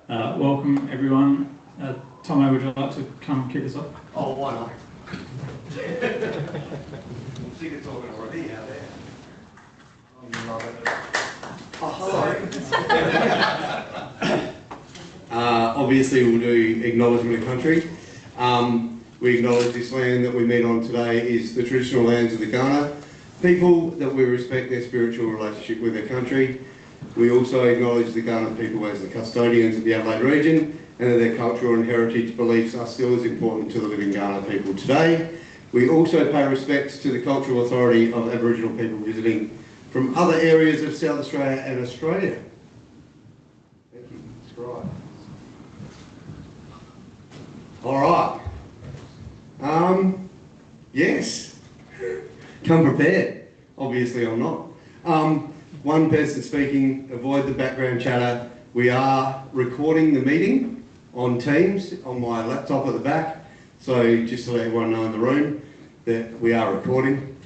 Welcome everyone. Tomo, would you like to come kick us off? Oh, why not? I'm sick of talking already out there. I love it. Oh, hello. Obviously we'll do acknowledgement of country. We acknowledge this land that we meet on today is the traditional lands of the Ghana people, that we respect their spiritual relationship with their country. We also acknowledge the Ghana people as the custodians of the Adelaide region, and that their cultural and heritage beliefs are still as important to the living Ghana people today. We also pay respects to the cultural authority of Aboriginal people visiting from other areas of South Australia and Australia. Thank you. That's right. All right. Yes. Come prepared. Obviously I'm not. One person speaking, avoid the background chatter. We are recording the meeting on Teams on my laptop at the back. So just to let everyone know in the room that we are recording.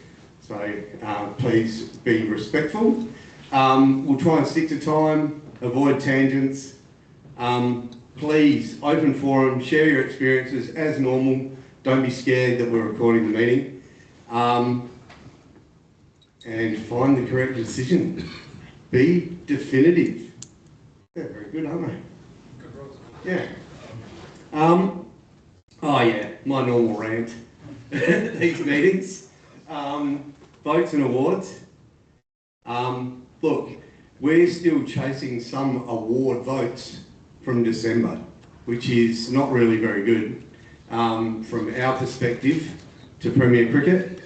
So please be respectful. We'll try and stick to time, avoid tangents. Please, open forum, share your experiences as normal. Don't be scared that we're recording the meeting. And find the correct decision. Be definitive. Yeah, very good, aren't they? Yeah. Oh yeah, my normal rant. These meetings. Votes and awards. Look, we're still chasing some award votes from December, which is not really very good from our perspective to Premier Cricket.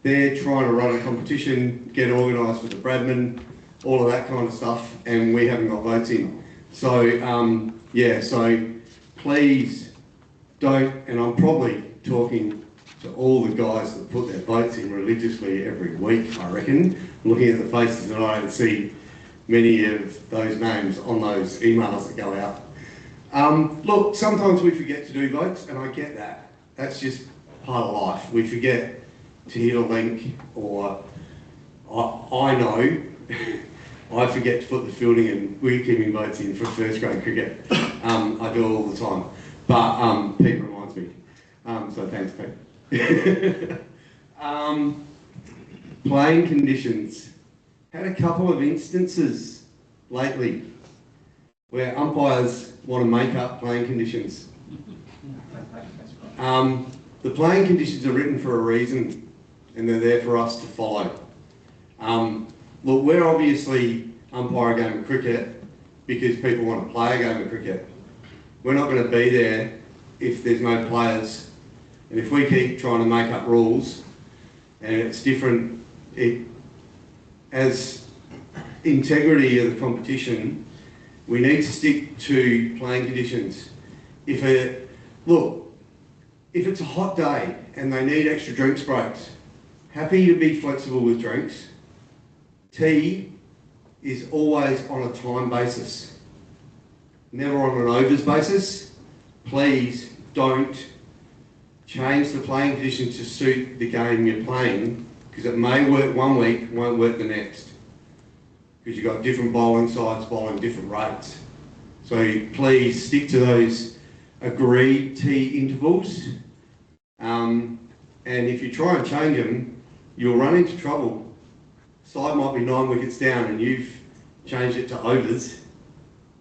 They're trying to run a competition, get organised for the Bradman, all of that kind of stuff, and we haven't got votes in. So, yeah, so please don't, and I'm probably talking to all the guys that put their votes in religiously every week, I reckon. Looking at the faces that I don't see many of those names on those emails that go out. Look, sometimes we forget to do votes, and I get that. That's just part of life. We forget to hit a link, or I know I forget to put the fielding and wicket-keeping votes in for first grade cricket. I do it all the time, but Pete reminds me. So thanks, Pete. Playing conditions. Had a couple of instances lately where umpires want to make up playing conditions. The playing conditions are written for a reason, and they're there for us to follow. Look, we're obviously umpire a game of cricket because people want to play a game of cricket. We're not going to be there if there's no players, and if we keep trying to make up rules and it's different, as integrity of the competition, we need to stick to playing conditions. If it's a hot day and they need extra drinks breaks, happy to be flexible with drinks. Tea is always on a time basis, never on an overs basis. Please don't change the playing condition to suit the game you're playing, because it may work one week, won't work the next, because you've got different bowling sides bowling different rates. So please stick to those agreed tea intervals. And if you try and change them, you'll run into trouble. Side might be 9 wickets down and you've changed it to overs.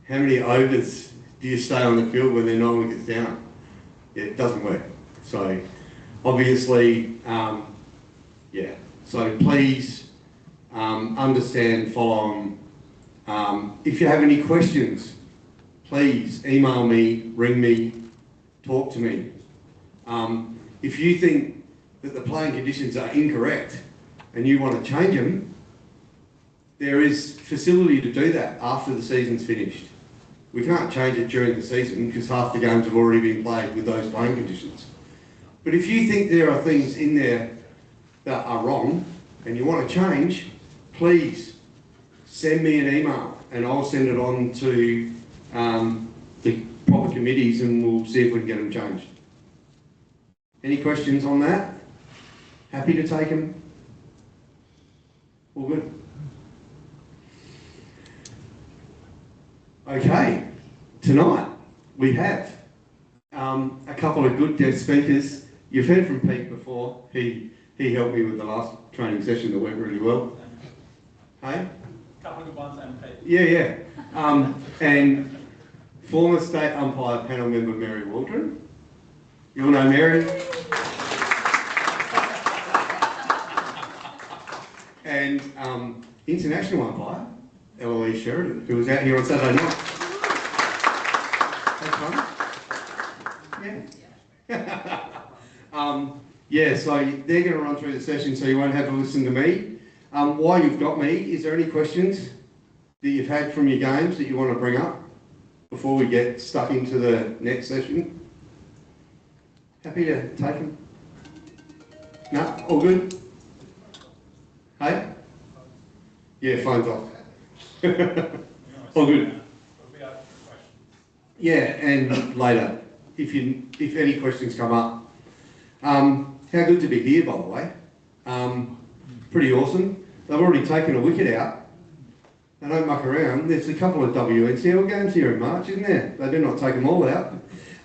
How many overs do you stay on the field when they're 9 wickets down? It doesn't work. So obviously, yeah. So please understand, follow on. If you have any questions, please email me, ring me, talk to me. If you think that the playing conditions are incorrect and you want to change them, there is facility to do that after the season's finished. We can't change it during the season because half the games have already been played with those playing conditions. But if you think there are things in there that are wrong and you want to change, please send me an email and I'll send it on to the proper committees and we'll see if we can get them changed. Any questions on that? Happy to take them? All good? Okay, tonight we have a couple of good guest speakers. You've heard from Pete before. He helped me with the last training session that went really well. Hey? A couple of good ones and Pete. Yeah. And former state umpire panel member Mary Waldron. You all know Mary? And international umpire Eloise Sheridan, who was out here on Saturday night. Had fun? Yeah. So they're going to run through the session, so you won't have to listen to me. While you've got me, is there any questions that you've had from your games that you want to bring up before we get stuck into the next session? Happy to take them? No? All good? Hey? Yeah, phone's off. All good. Yeah, and later, if any questions come up. How good to be here, by the way. Pretty awesome. They've already taken a wicket out. They don't muck around. There's a couple of WNCL games here in March, isn't there? They do not take them all out.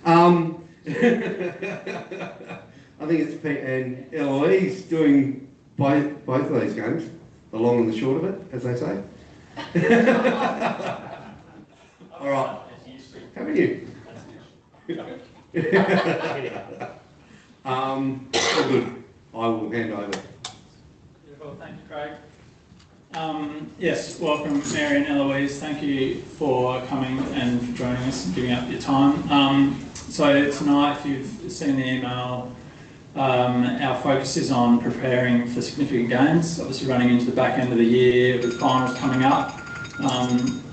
I think it's Pete and Eloise doing both of these games, the long and the short of it, as they say. All right. How about you? All good. I will hand over. Beautiful. Thank you, Craig. Yes, welcome Mary and Eloise. Thank you for coming and for joining us and giving up your time. So tonight, if you've seen the email, our focus is on preparing for significant games, obviously running into the back end of the year with finals coming up.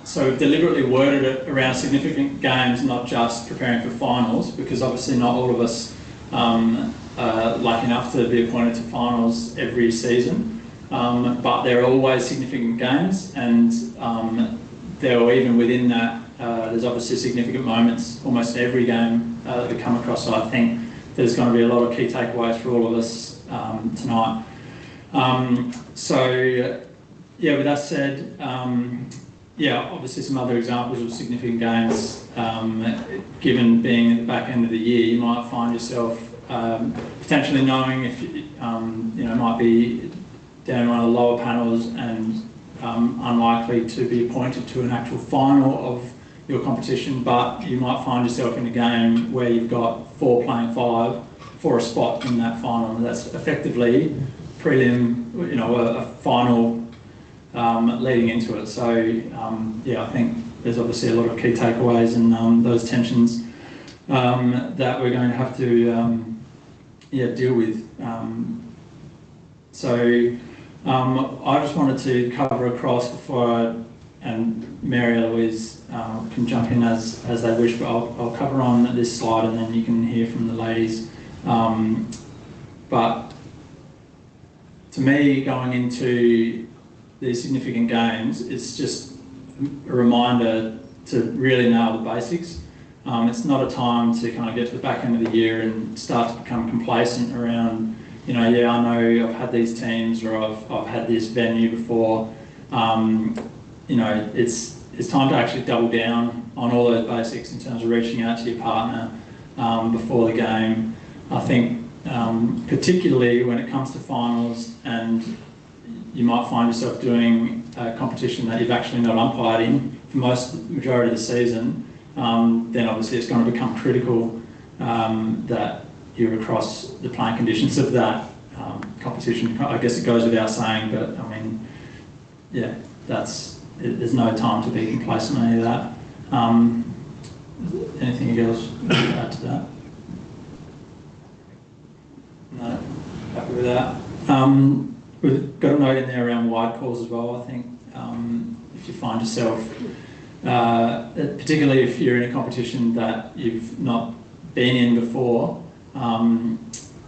So we've deliberately worded it around significant games, not just preparing for finals, because obviously not all of us are lucky enough to be appointed to finals every season. But there are always significant games, and there are even within that, there's obviously significant moments almost in every game that we come across. So I think there's going to be a lot of key takeaways for all of us tonight. With that said, obviously some other examples of significant games. Given being at the back end of the year, you might find yourself potentially knowing if might be down in one of the lower panels and unlikely to be appointed to an actual final of your competition, but you might find yourself in a game where you've got 4 playing 5 for a spot in that final, and that's effectively prelim, a final leading into it. So I think there's obviously a lot of key takeaways and those tensions that we're going to have to deal with. I just wanted to cover across before and Mary Eloise can jump in as they wish, but I'll cover on this slide and then you can hear from the ladies. But to me, going into these significant games, it's just a reminder to really nail the basics. It's not a time to kind of get to the back end of the year and start to become complacent around, I know I've had these teams or I've had this venue before. It's time to actually double down on all those basics in terms of reaching out to your partner before the game. I think particularly when it comes to finals and you might find yourself doing a competition that you've actually not umpired in for majority of the season, then obviously it's going to become critical that you're across the playing conditions of that competition. I guess it goes without saying, but there's no time to be complacent on any of that. Anything else to add to that? No, happy with that. We've got a note in there around wide calls as well. I think if you find yourself, particularly if you're in a competition that you've not been in before,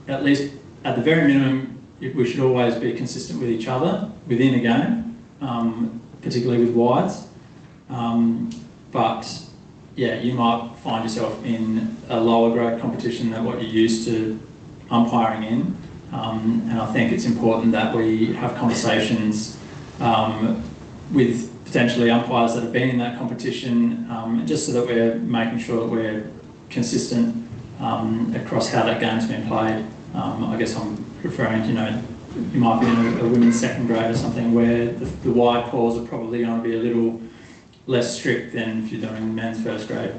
at least at the very minimum, we should always be consistent with each other within a game, particularly with wides. You might find yourself in a lower grade competition than what you're used to umpiring in. And I think it's important that we have conversations with potentially umpires that have been in that competition, just so that we're making sure that we're consistent across how that game's been played. I guess I'm referring to, you might be in a women's second grade or something where the wide calls are probably going to be a little less strict than if you're doing men's first grade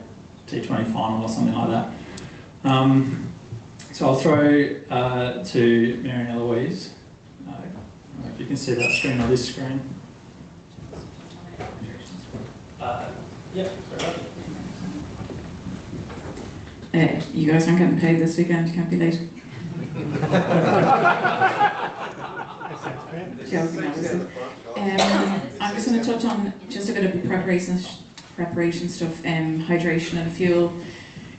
T20 final or something like that. So I'll throw to Mary and Eloise. I don't know if you can see that screen or this screen. Yep. You guys aren't getting paid this weekend, you can't be late. Joking, obviously. I'm just going to touch on just a bit of preparation stuff, hydration and fuel.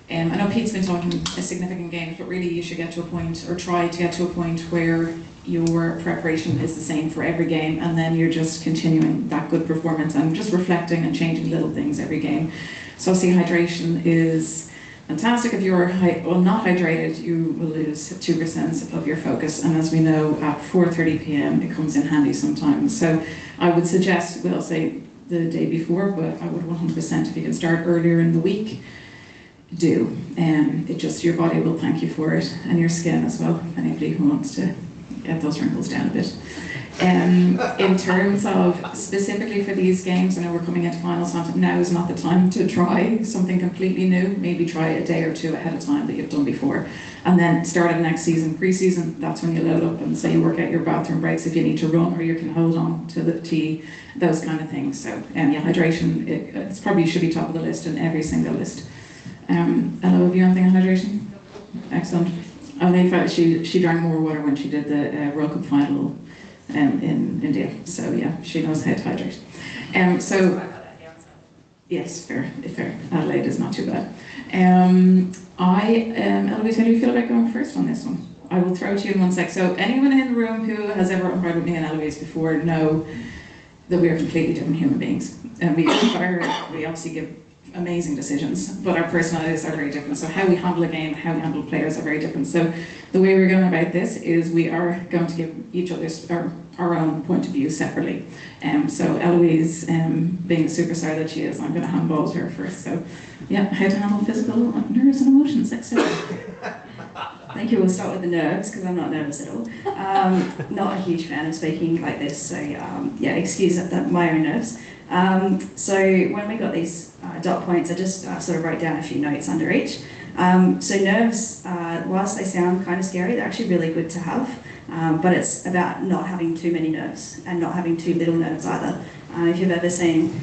I know Pete's been talking a significant games, but really you should get to a point, or try to get to a point where your preparation is the same for every game, and then you're just continuing that good performance and just reflecting and changing little things every game. So obviously hydration is fantastic. If you're not hydrated, you will lose 2% of your focus, and as we know, at 4:30 p.m. it comes in handy sometimes. So I would suggest, we'll say the day before, but I would 100%, if you can start earlier in the week, do. It just, your body will thank you for it, and your skin as well, anybody who wants to get those wrinkles down a bit. In terms of specifically for these games, I know we're coming into finals time, now is not the time to try something completely new. Maybe try a day or two ahead of time that you've done before, and then start of next season, pre-season, that's when you load up and say you work out your bathroom breaks if you need to run, or you can hold on to the tee, those kind of things. So yeah, hydration, it's probably should be top of the list in every single list. Ella, have you anything on hydration? Excellent. Only in fact, she drank more water when she did the World Cup final in India. So yeah, she knows how to hydrate. Yes, fair. Adelaide is not too bad. Eloise, how do you feel about going first on this one? I will throw to you in one sec. So anyone in the room who has ever umpired with me and Eloise before know that we are completely different human beings. And we obviously give amazing decisions, but our personalities are very different. So how we handle a game, how we handle players are very different. So the way we're going about this is we are going to give each other's our own point of view separately. So Eloise, being the superstar that she is, I'm going to handball her first. So yeah, how to handle physical nerves and emotions, etc. Thank you. We'll start with the nerves, because I'm not nervous at all. Not a huge fan of speaking like this, so yeah, excuse my own nerves. So when we got these dot points, I just sort of wrote down a few notes under each. So nerves, whilst they sound kind of scary, they're actually really good to have. But it's about not having too many nerves and not having too little nerves either. If you've ever seen,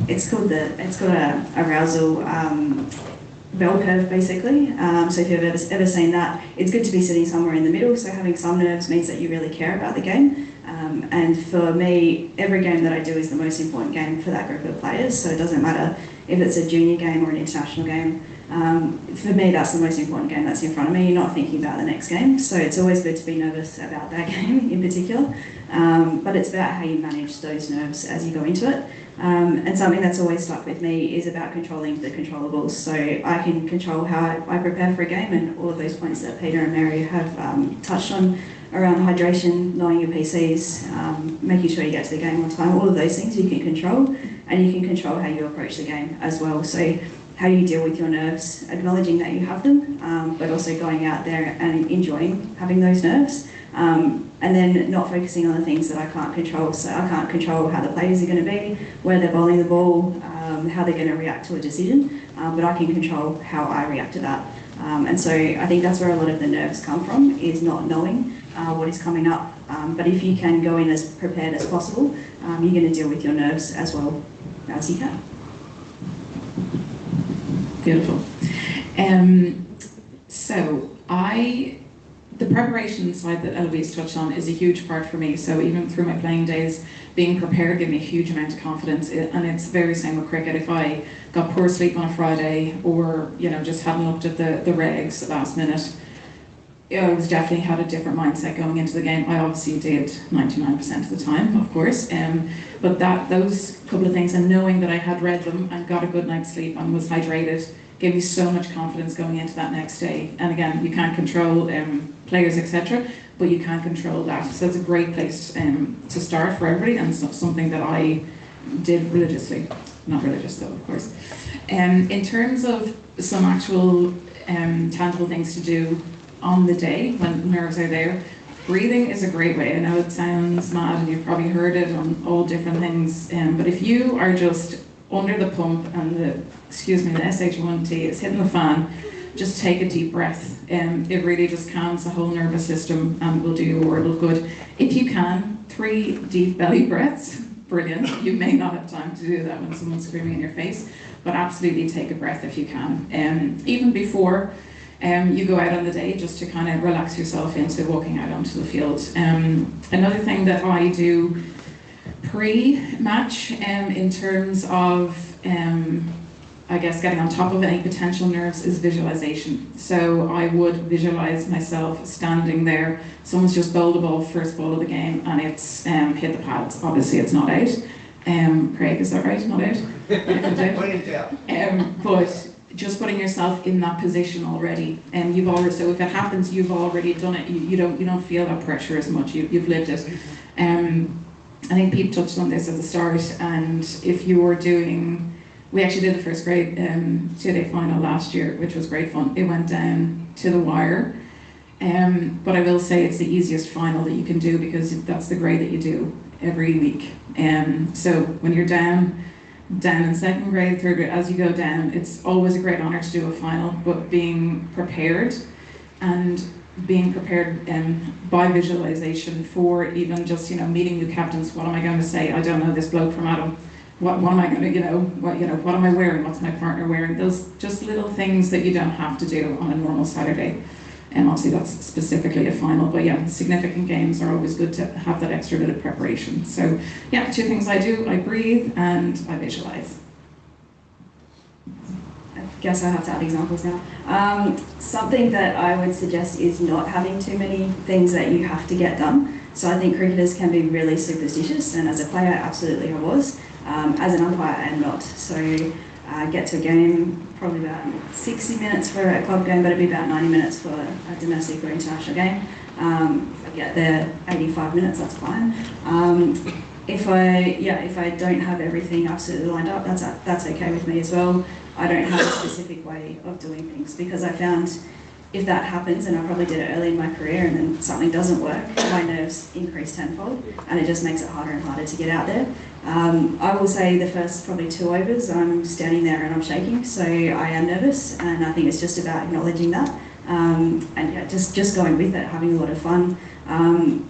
it's called a arousal bell curve, basically. So if you've ever seen that, it's good to be sitting somewhere in the middle. So having some nerves means that you really care about the game. And for me, every game that I do is the most important game for that group of players. So it doesn't matter if it's a junior game or an international game. For me, that's the most important game that's in front of me. You're not thinking about the next game. So it's always good to be nervous about that game in particular. But it's about how you manage those nerves as you go into it. And something that's always stuck with me is about controlling the controllables. So I can control how I prepare for a game, and all of those points that Peter and Mary have touched on around hydration, knowing your PCs, making sure you get to the game on time, all of those things you can control, and you can control how you approach the game as well. So how do you deal with your nerves, acknowledging that you have them, but also going out there and enjoying having those nerves. And then not focusing on the things that I can't control. So I can't control how the players are going to be, where they're bowling the ball, how they're going to react to a decision, but I can control how I react to that. And so I think that's where a lot of the nerves come from, is not knowing what is coming up. But if you can go in as prepared as possible, you're going to deal with your nerves as well as you can. Beautiful. The preparation side that Eloise touched on is a huge part for me. So even through my playing days, being prepared gave me a huge amount of confidence. And it's very same with cricket. If I got poor sleep on a Friday, or just hadn't looked at the regs last minute, I was definitely had a different mindset going into the game. I obviously did 99% of the time, of course. But those couple of things, and knowing that I had read them and got a good night's sleep and was hydrated, gave me so much confidence going into that next day. And again, you can't control players, etc., but you can control that. So it's a great place to start for everybody, and something that I did religiously. Not religious though, of course. In terms of some actual tangible things to do on the day when nerves are there, breathing is a great way. I know it sounds mad and you've probably heard it on all different things, but if you are just under the pump and the SH1T is hitting the fan, just take a deep breath. It really just calms the whole nervous system and will do you a world of good. If you can, 3 deep belly breaths, brilliant. You may not have time to do that when someone's screaming in your face, but absolutely take a breath if you can. Even before you go out on the day, just to kind of relax yourself into walking out onto the field. Another thing that I do pre-match in terms of I guess getting on top of any potential nerves is visualization. So I would visualize myself standing there. Someone's just bowled a ball, first ball of the game, and it's hit the pads. Obviously it's not out. Craig, is that right? Not out? But just putting yourself in that position already, and so if it happens, you've already done it. You don't feel that pressure as much. You've lived it. I think Pete touched on this at the start, and if you were doing, we actually did the first grade 2-day final last year, which was great fun. It went down to the wire, but I will say it's the easiest final that you can do because that's the grade that you do every week. So when you're down in second grade, third grade, as you go down, it's always a great honour to do a final, but being prepared by visualization for even just, meeting new captains. What am I going to say? I don't know this bloke from Adam. What am I going to, what am I wearing? What's my partner wearing? Those just little things that you don't have to do on a normal Saturday. And obviously that's specifically a final, but yeah, significant games are always good to have that extra bit of preparation. So yeah, 2 things I do: I breathe and I visualize. I guess I have to add examples now. Something that I would suggest is not having too many things that you have to get done. So I think cricketers can be really superstitious, and as a player, absolutely I was. As an umpire, I am not. So I get to a game probably about 60 minutes for a club game, but it'd be about 90 minutes for a domestic or international game. If I get there 85 minutes, that's fine. If I don't have everything absolutely lined up, that's okay with me as well. I don't have a specific way of doing things, because I found if that happens, and I probably did it early in my career, and then something doesn't work, my nerves increase tenfold, and it just makes it harder and harder to get out there. I will say the first probably 2 overs, I'm standing there and I'm shaking, so I am nervous, and I think it's just about acknowledging that, and yeah, just going with it, having a lot of fun.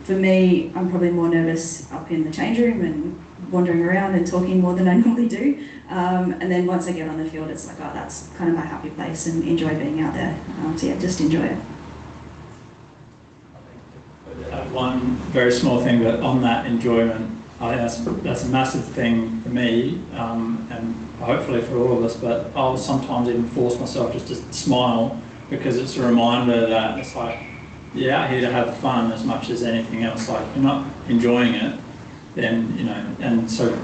For me, I'm probably more nervous up in the change room and wandering around and talking more than I normally do. And then once I get on the field, it's like, oh, that's kind of my happy place, and enjoy being out there. So yeah, just enjoy it. One very small thing, but on that enjoyment, I think that's a massive thing for me, and hopefully for all of us, but I'll sometimes even force myself just to smile, because it's a reminder that it's like, you're out here to have fun as much as anything else. Like, if you're not enjoying it, then, and so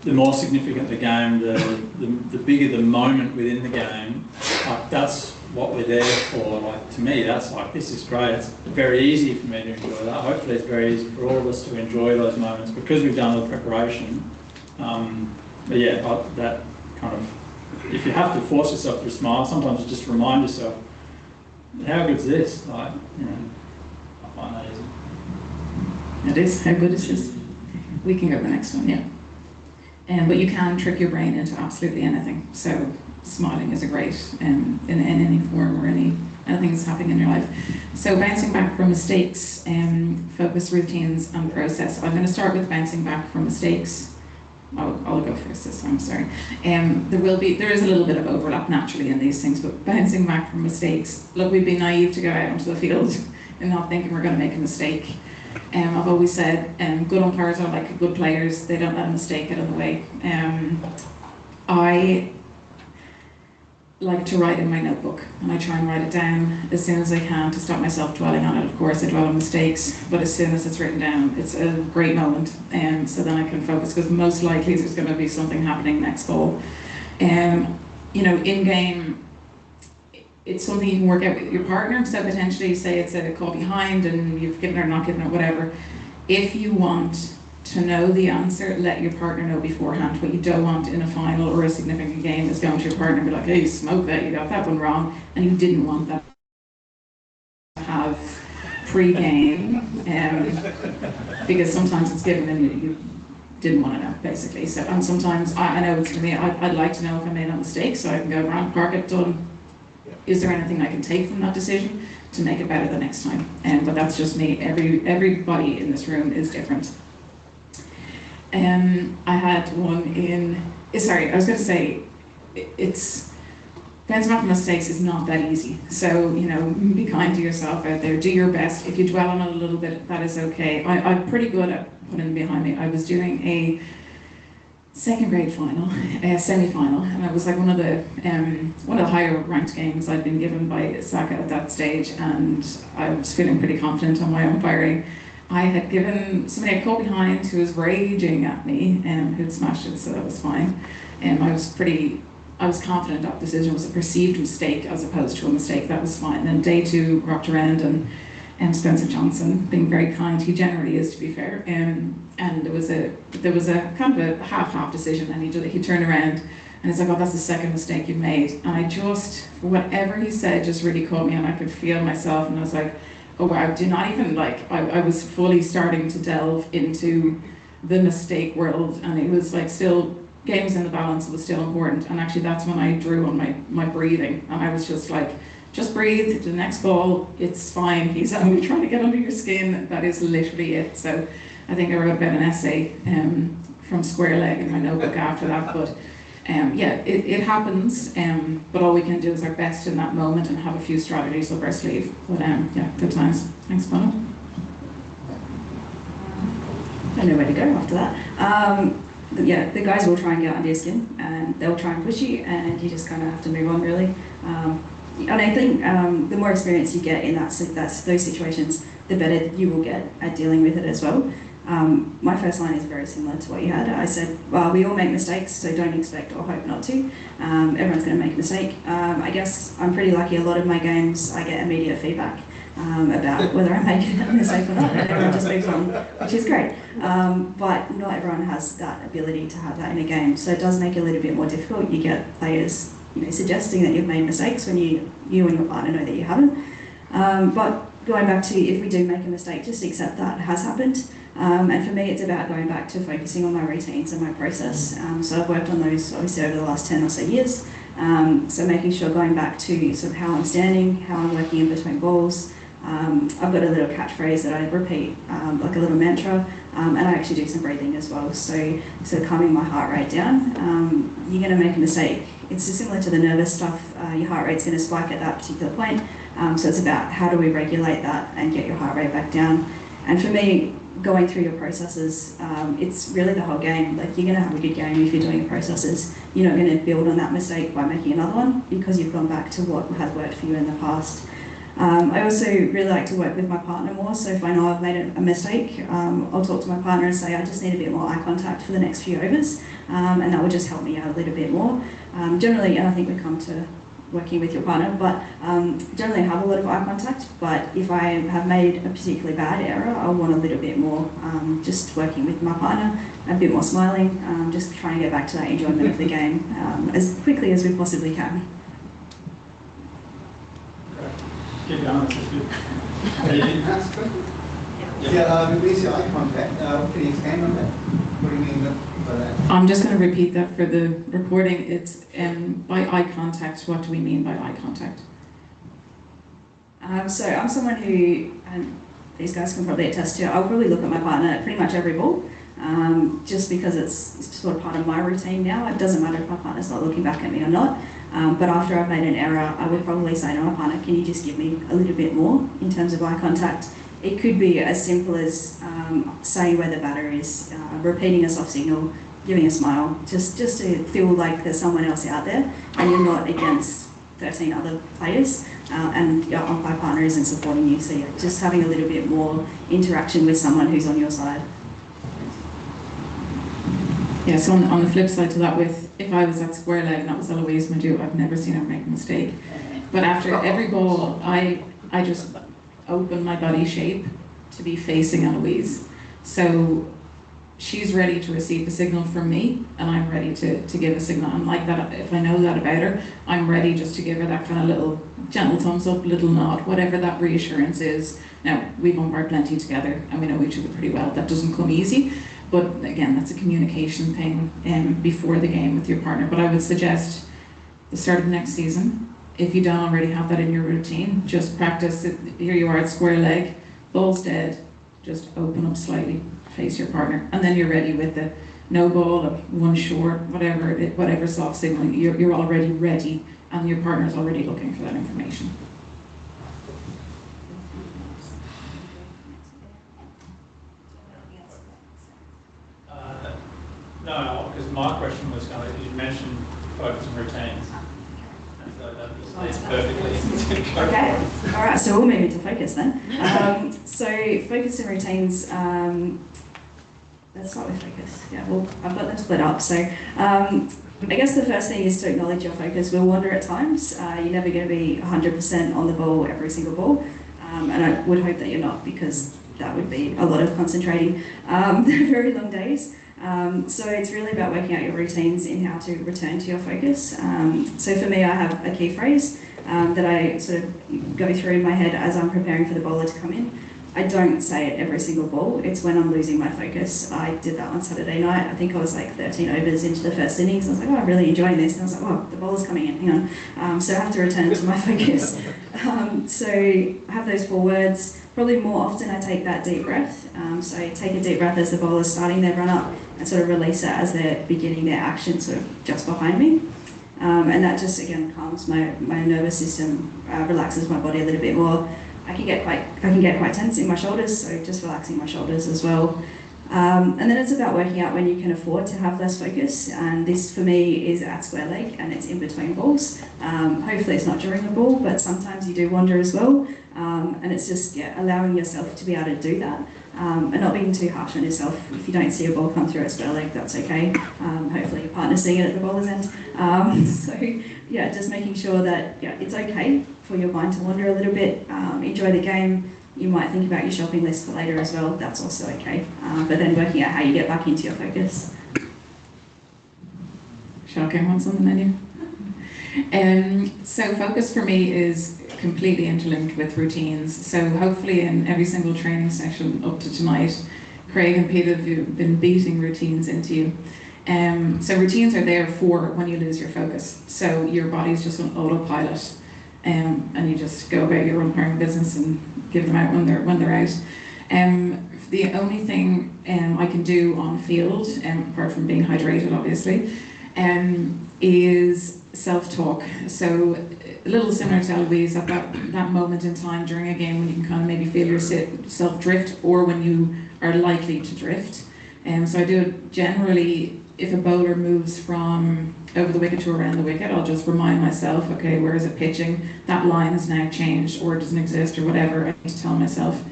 the more significant the game, the bigger the moment within the game. Like, that's what we're there for. Like, to me, that's like, this is great. It's very easy for me to enjoy that. Hopefully it's very easy for all of us to enjoy those moments because we've done all the preparation. But yeah, that kind of, if you have to force yourself to smile, sometimes just remind yourself, how good's this? Like, I find that easy. It is. How good is this? We can go to the next one, yeah. But you can trick your brain into absolutely anything. So smiling is a great in any form or anything that's happening in your life. So bouncing back from mistakes, focus, routines, and process. I'm going to start with bouncing back from mistakes. I'll go first this time, sorry. There is a little bit of overlap naturally in these things, but bouncing back from mistakes. Look, we'd be naive to go out onto the field and not thinking we're going to make a mistake. I've always said good umpires are like good players. They don't let a mistake get in the way. I like to write in my notebook, and I try and write it down as soon as I can to stop myself dwelling on it. Of course, I dwell on mistakes, but as soon as it's written down, it's a great moment, so then I can focus, because most likely there's going to be something happening next ball. In game, it's something you can work out with your partner. So potentially, say it's a call behind and you've given or not given or whatever. If you want to know the answer, let your partner know beforehand. What you don't want in a final or a significant game is going to your partner and be like, hey, smoke that, you got that one wrong, and you didn't want that to have pre-game, because sometimes it's given and you didn't want to know, basically. So, and sometimes, I know it's for me, I'd like to know if I made a mistake so I can go around, park it, done. Is there anything I can take from that decision to make it better the next time? But that's just me. Everybody in this room is different. I had one in, sorry, I was going to say, it's, bouncing off mistakes is not that easy. So, you know, be kind to yourself out there, do your best. If you dwell on it a little bit, that is okay. I'm pretty good at putting it behind me. I was doing a second grade final, a semi-final, and it was like one of the higher ranked games I'd been given by SACA at that stage, and I was feeling pretty confident on my umpiring. I had given somebody a caught behind who was raging at me, who'd smashed it, so that was fine. I was confident that decision was a perceived mistake as opposed to a mistake. That was fine. Then day two rocked around, and Spencer Johnson, being very kind, he generally is, to be fair, and there was a kind of a half decision, and he turned around and it's like, oh, that's the second mistake you've made. And I just, whatever he said just really caught me, and I could feel myself, and I was like, oh wow, do not even like, I was fully starting to delve into the mistake world, and it was like still, games in the balance was still important, and actually that's when I drew on my breathing, and I was just like, just breathe, the next ball, it's fine, he's only trying to get under your skin, that is literally it. So I think I wrote about an essay from square leg in my notebook after that, but yeah, it happens, but all we can do is our best in that moment and have a few strategies up our sleeve. But yeah, good times. Thanks, Bono. I don't know where to go after that. Yeah, the guys will try and get under your skin, and they'll try and push you, and you just kind of have to move on, really. And I think the more experience you get in those situations, the better you will get at dealing with it as well. My first line is very similar to what you had. I said, well, we all make mistakes, so don't expect or hope not to. Everyone's going to make a mistake. I guess I'm pretty lucky. A lot of my games, I get immediate feedback about whether I'm making a mistake or not, and everyone just moves on, which is great. But not everyone has that ability to have that in a game, so it does make it a little bit more difficult. You get players, you know, suggesting that you've made mistakes when you and your partner know that you haven't. But going back to, if we do make a mistake, just accept that it has happened. And for me, it's about going back to focusing on my routines and my process. So I've worked on those obviously over the last 10 or so years. So making sure, going back to sort of how I'm standing, how I'm working in between balls. I've got a little catchphrase that I repeat, like a little mantra, and I actually do some breathing as well. So calming my heart rate down. You're going to make a mistake. It's similar to the nervous stuff. Your heart rate's going to spike at that particular point. So it's about how do we regulate that and get your heart rate back down. And for me, going through your processes, it's really the whole game. Like, you're going to have a good game if you're doing your processes. You're not going to build on that mistake by making another one, because you've gone back to what has worked for you in the past. I also really like to work with my partner more, so if I know I've made a mistake, I'll talk to my partner and say, I just need a bit more eye contact for the next few overs, and that will just help me out a little bit more. Generally, and I think we come to working with your partner, but generally I have a lot of eye contact, but if I have made a particularly bad error, I want a little bit more just working with my partner, a bit more smiling, just trying to get back to that enjoyment of the game as quickly as we possibly can. Keep going, this is good. Yeah, release your eye contact. Can you expand on that? What do you mean by that? I'm just going to repeat that for the recording. It's by eye contact. What do we mean by eye contact? So I'm someone who, and these guys can probably attest to, I'll probably look at my partner at pretty much every ball, just because it's sort of part of my routine now. It doesn't matter if my partner's not looking back at me or not. But after I've made an error, I would probably say to my partner, can you just give me a little bit more in terms of eye contact? It could be as simple as saying where the batter is, repeating a soft signal, giving a smile, just to feel like there's someone else out there and you're not against 13 other players, and your umpire partner isn't supporting you. So yeah, just having a little bit more interaction with someone who's on your side. Yeah, so on the flip side to that, if I was at square leg and that was Eloise Sheridan, I've never seen her make a mistake. But after every ball, I just open my body shape to be facing Eloise. So she's ready to receive a signal from me, and I'm ready to give a signal. And like that, if I know that about her, I'm ready just to give her that kind of little gentle thumbs up, little nod, whatever that reassurance is. Now, we've umpired plenty together, and we know each other pretty well. That doesn't come easy, but again, that's a communication thing before the game with your partner. But I would suggest the start of next season, if you don't already have that in your routine, just practice it. Here you are at square leg, ball's dead, just open up slightly, face your partner, and then you're ready with the no ball, one short, whatever soft signal. You're already ready, and your partner's already looking for that information. No, because my question was kind of, you mentioned focus and routines. And so that was perfectly. Okay, all right, so we'll move into focus then. So focus and routines, let's start with focus. Yeah, well, I've got them split up. So I guess the first thing is to acknowledge your focus will wander at times. You're never going to be 100% on the ball every single ball. And I would hope that you're not, because that would be a lot of concentrating. They're very long days. So it's really about working out your routines in how to return to your focus. So for me, I have a key phrase that I sort of go through in my head as I'm preparing for the bowler to come in. I don't say it every single ball. It's when I'm losing my focus. I did that on Saturday night. I think I was like 13 overs into the first innings. I was like, oh, I'm really enjoying this. And I was like, oh, the bowler's coming in, hang on. So I have to return to my focus. So I have those 4 words. Probably more often I take that deep breath. So take a deep breath as the bowler's starting their run up, and sort of release it as they're beginning their action sort of just behind me. And that just, again, calms my nervous system, relaxes my body a little bit more. I can get quite tense in my shoulders, so just relaxing my shoulders as well. And then it's about working out when you can afford to have less focus, and this for me is at square leg, and it's in between balls. Hopefully it's not during a ball, but sometimes you do wander as well, and it's just allowing yourself to be able to do that, and not being too harsh on yourself. If you don't see a ball come through at square leg, that's okay. Hopefully your partner's seeing it at the bowler's end. So yeah, just making sure that it's okay for your mind to wander a little bit. Enjoy the game. You might think about your shopping list for later as well. That's also okay. But then working out how you get back into your focus. Shocking ones on the menu. So focus for me is completely interlinked with routines. So hopefully in every single training session up to tonight, Craig and Peter have been beating routines into you. So routines are there for when you lose your focus. So your body's just on autopilot, and you just go about your umpiring business and give them out when they're out. The only thing I can do on field, apart from being hydrated obviously, is self-talk. So a little similar to Eloise, at that moment in time during a game when you can kind of maybe feel yourself drift, or when you are likely to drift. So I do it generally, if a bowler moves from over the wicket to around the wicket, I'll just remind myself, okay, where is it pitching? That line has now changed, or doesn't exist, or whatever. I need to tell myself.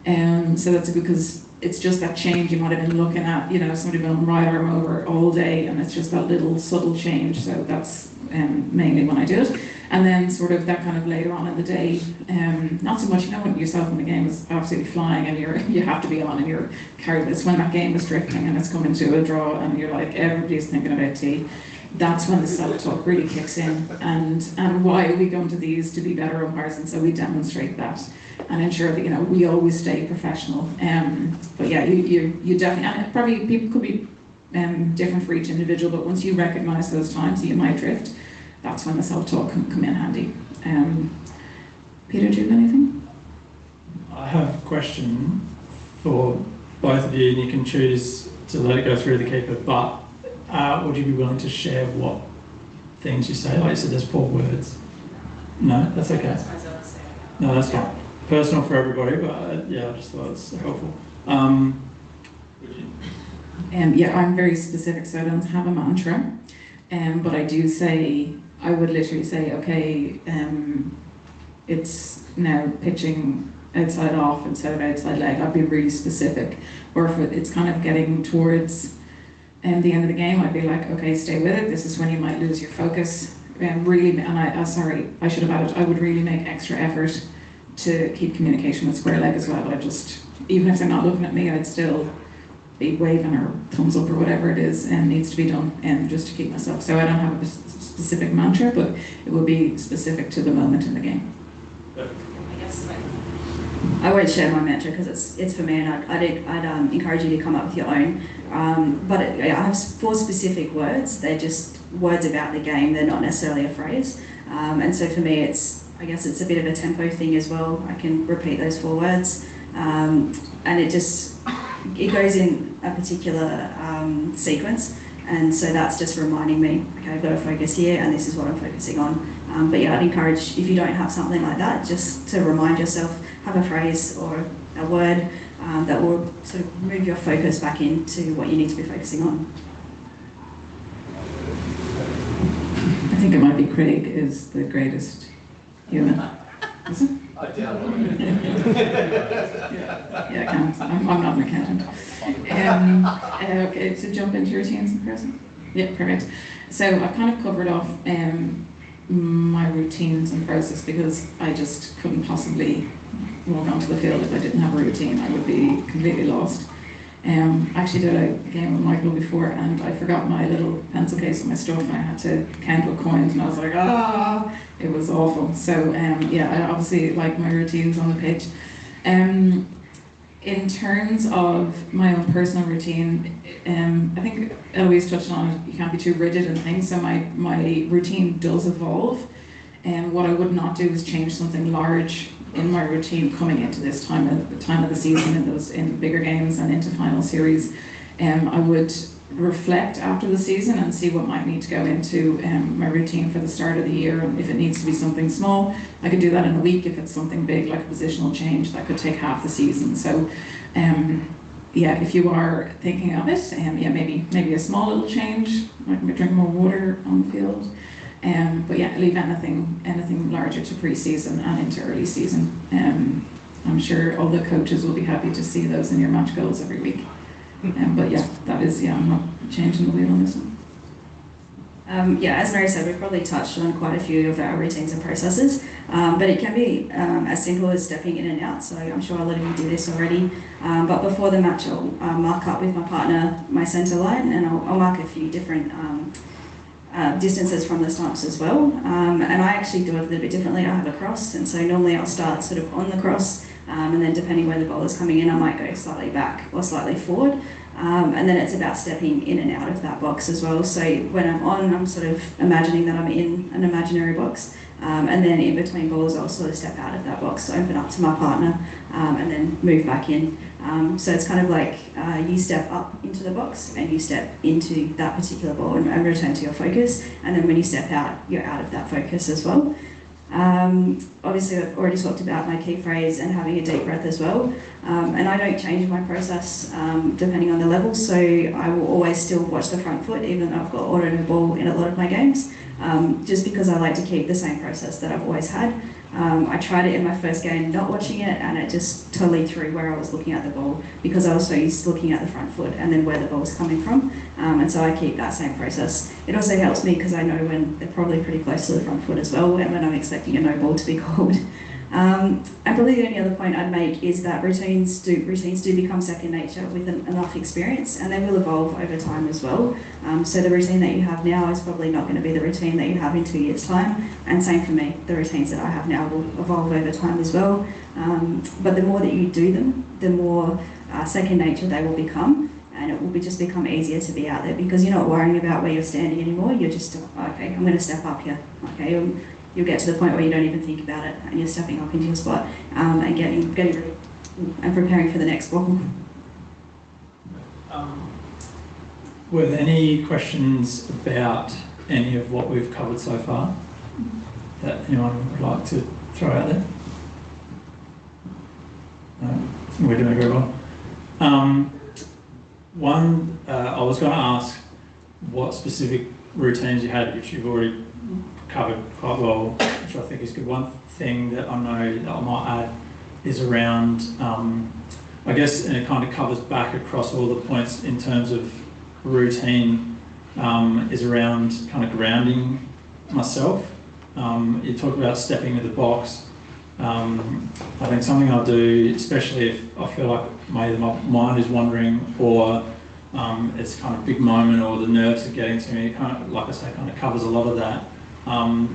So that's good, because it's just that change. You might have been looking at, somebody going right arm over all day, and it's just that little subtle change. So that's mainly when I do it. And then sort of that kind of later on in the day, not so much, when yourself when the game is absolutely flying and you have to be on and you're carried. It's when that game is drifting and it's coming to a draw and you're like, everybody's thinking about tea. That's when the self-talk really kicks in, and why are we going to these? To be better umpires, and so we demonstrate that and ensure that we always stay professional. But yeah, you definitely, and probably people could be different for each individual, but once you recognise those times that you might drift, that's when the self-talk can come in handy. Peter, do you have anything? I have a question for both of you, and you can choose to let it go through the keeper, but would you be willing to share what things you say? Like you said, there's 4 words. No, that's okay. No, that's fine. Personal for everybody, but I just thought it's helpful. Would you? Yeah, I'm very specific, so I don't have a mantra. But I would literally say, okay, it's now pitching outside off instead of outside leg. I'd be really specific. Or if it's kind of getting towards the end of the game, I'd be like, okay, stay with it. This is when you might lose your focus. I should have added, I would really make extra effort to keep communication with square leg as well. Even if they're not looking at me, I'd still be waving or thumbs up or whatever it is needs to be done, just to keep myself. So I don't have a specific mantra, but it will be specific to the moment in the game. I won't share my mantra because it's for me, and I'd encourage you to come up with your own. But I have 4 specific words. They're just words about the game. They're not necessarily a phrase. And so for me, I guess it's a bit of a tempo thing as well. I can repeat those 4 words, and it goes in a particular sequence. And so that's just reminding me, okay, I've got to focus here, and this is what I'm focusing on. But yeah, I'd encourage, if you don't have something like that, just to remind yourself, have a phrase or a word that will sort of move your focus back into what you need to be focusing on. I think it might be Craig is the greatest human. Is it? I doubt it. Yeah, I can't. I'm not an accountant. Okay, so jump into routines in person. Yeah, perfect. So I've kind of covered off my routines and process because I just couldn't possibly walk onto the field if I didn't have a routine. I would be completely lost. I actually did a game with Michael before, and I forgot my little pencil case with my stuff, and I had to count with coins, and I was like, it was awful. So yeah, I obviously like my routines on the pitch. In terms of my own personal routine, I think Eloise touched on it, you can't be too rigid in things, so my routine does evolve. And what I would not do is change something large in my routine coming into this time of the season, in bigger games and into final series. I would reflect after the season and see what might need to go into my routine for the start of the year. And if it needs to be something small, I could do that in a week. If it's something big like a positional change, that could take half the season. So yeah, if you are thinking of it, yeah, maybe a small little change, like drink more water on the field. But yeah, leave anything larger to pre-season and into early season. I'm sure all the coaches will be happy to see those in your match goals every week. But yeah, I'm not changing the wheel on this one. Yeah, as Mary said, we've probably touched on quite a few of our routines and processes, but it can be as simple as stepping in and out, so I'm sure a lot of you do this already. But before the match, I'll mark up with my partner my centre line, and I'll mark a few different distances from the stumps as well. And I actually do it a little bit differently. I have a cross, and so normally I'll start sort of on the cross, and then depending where the ball is coming in, I might go slightly back or slightly forward. And then it's about stepping in and out of that box as well. So when I'm on, I'm sort of imagining that I'm in an imaginary box. And then in between balls, I'll sort of step out of that box, open up to my partner, and then move back in. So it's kind of like you step up into the box and you step into that particular ball and return to your focus. And then when you step out, you're out of that focus as well. Obviously, I've already talked about my key phrase and having a deep breath as well. And I don't change my process depending on the level, so I will always still watch the front foot, even though I've got auto no ball in a lot of my games, just because I like to keep the same process that I've always had. I tried it in my first game not watching it, and it just totally threw where I was looking at the ball, because I was so used to looking at the front foot and then where the ball was coming from, and so I keep that same process. It also helps me because I know when they're probably pretty close to the front foot as well, and when I'm expecting a no ball to be called. And probably the only other point I'd make is that routines do become second nature with enough experience, and they will evolve over time as well. So the routine that you have now is probably not going to be the routine that you have in 2 years' time, and same for me. The routines that I have now will evolve over time as well. But the more that you do them, the more second nature they will become, and it will just become easier to be out there because you're not worrying about where you're standing anymore. You're just, okay, I'm going to step up here. Okay. You'll get to the point where you don't even think about it, and you're stepping up into your spot and getting ready and preparing for the next ball. Were there any questions about any of what we've covered so far that anyone would like to throw out there? No? We're doing very well. I was going to ask what specific routines you had, which you've already covered quite well, which I think is good. One thing that I know that I might add is around, I guess, and it kind of covers back across all the points in terms of routine, is around kind of grounding myself. You talk about stepping into the box. I think something I'll do, especially if I feel like either my mind is wandering or it's kind of big moment or the nerves are getting to me. It kind of, like I say, kind of covers a lot of that.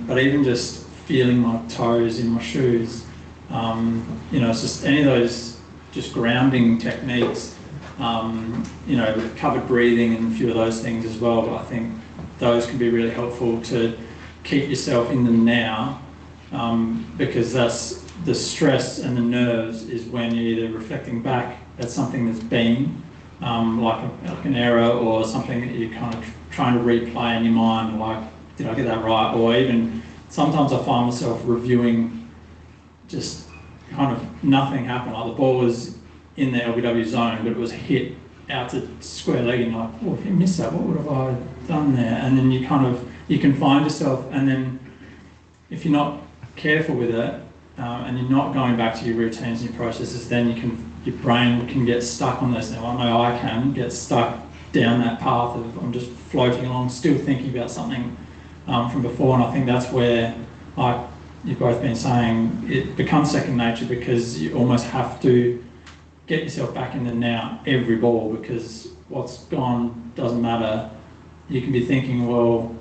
But even just feeling my toes in my shoes, it's just any of those just grounding techniques, with covered breathing and a few of those things as well. But I think those can be really helpful to keep yourself in the now, because that's the stress and the nerves is when you're either reflecting back at something that's been, like an error or something that you're kind of trying to replay in your mind, like, did I get that right? Or even sometimes I find myself reviewing just kind of nothing happened. Like the ball was in the LBW zone, but it was hit out to square leg, and you're like, oh, if you missed that, what would have I done there? And then you can find yourself, and then if you're not careful with it, and you're not going back to your routines and your processes, then your brain can get stuck on this. Now I know I can get stuck down that path of I'm just floating along, still thinking about something from before, and I think that's where, like you've both been saying, it becomes second nature, because you almost have to get yourself back in the now every ball, because what's gone doesn't matter. You can be thinking, well,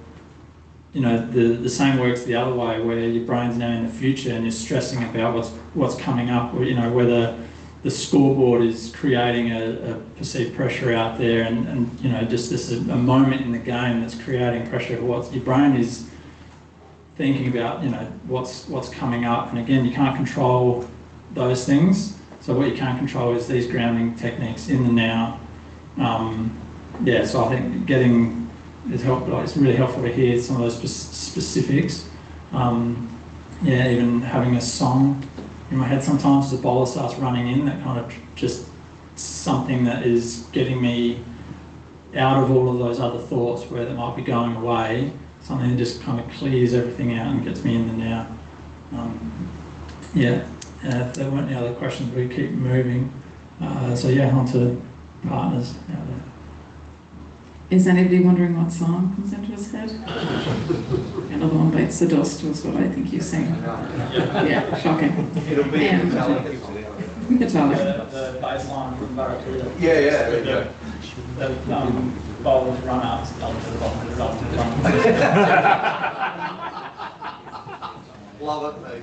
the same works the other way, where your brain's now in the future and you're stressing about what's coming up, or whether the scoreboard is creating a perceived pressure out there, and just this a moment in the game that's creating pressure. Your brain is thinking about, what's coming up, and again, you can't control those things. So what you can't control is these grounding techniques in the now. So I think it's really helpful to hear some of those specifics. Even having a song in my head sometimes as the bowler starts running in, that kind of just something that is getting me out of all of those other thoughts where they might be going away, something that just kind of clears everything out and gets me in the now. If there weren't any other questions, we keep moving. On to partners out there. Is anybody wondering what song comes into his head? Another One Bites the Dust was what I think you sing. Yeah, shocking. It'll be metallic. Metallic. The bass line from Barracuda. Yeah, there you go. The bowlers run up, up to the bottom, and up to the bottom. Love it, mate.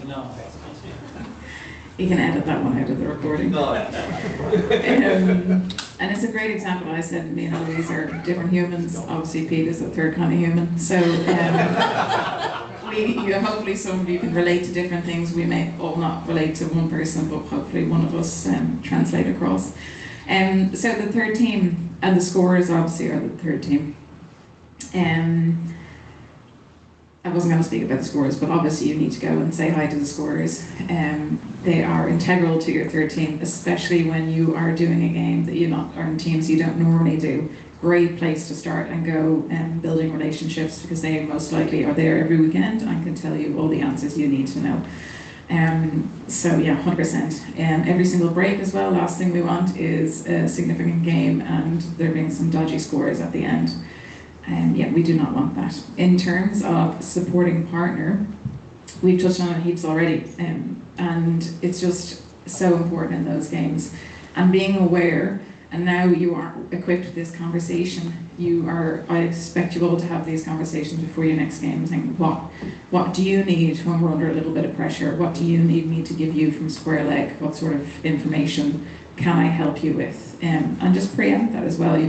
No. You can edit that one out of the recording. No. And it's a great example. I said me and Eloise are different humans. Obviously, Pete is a third kind of human. So hopefully some of you can relate to different things. We may all not relate to one person, but hopefully one of us translate across. So the third team and the scorers obviously are the third team. I wasn't going to speak about the scorers, but obviously you need to go and say hi to the scorers. They are integral to your third team, especially when you are doing a game that or in teams you don't normally do. Great place to start and go building relationships, because they most likely are there every weekend and can tell you all the answers you need to know. 100%. Every single break as well, last thing we want is a significant game and there being some dodgy scores at the end. We do not want that. In terms of supporting partner, we've touched on it heaps already, and it's just so important in those games. And being aware, and now you are equipped with this conversation, I expect you all to have these conversations before your next game, saying, what do you need when we're under a little bit of pressure? What do you need me to give you from square leg? What sort of information can I help you with? And just preempt that as well, I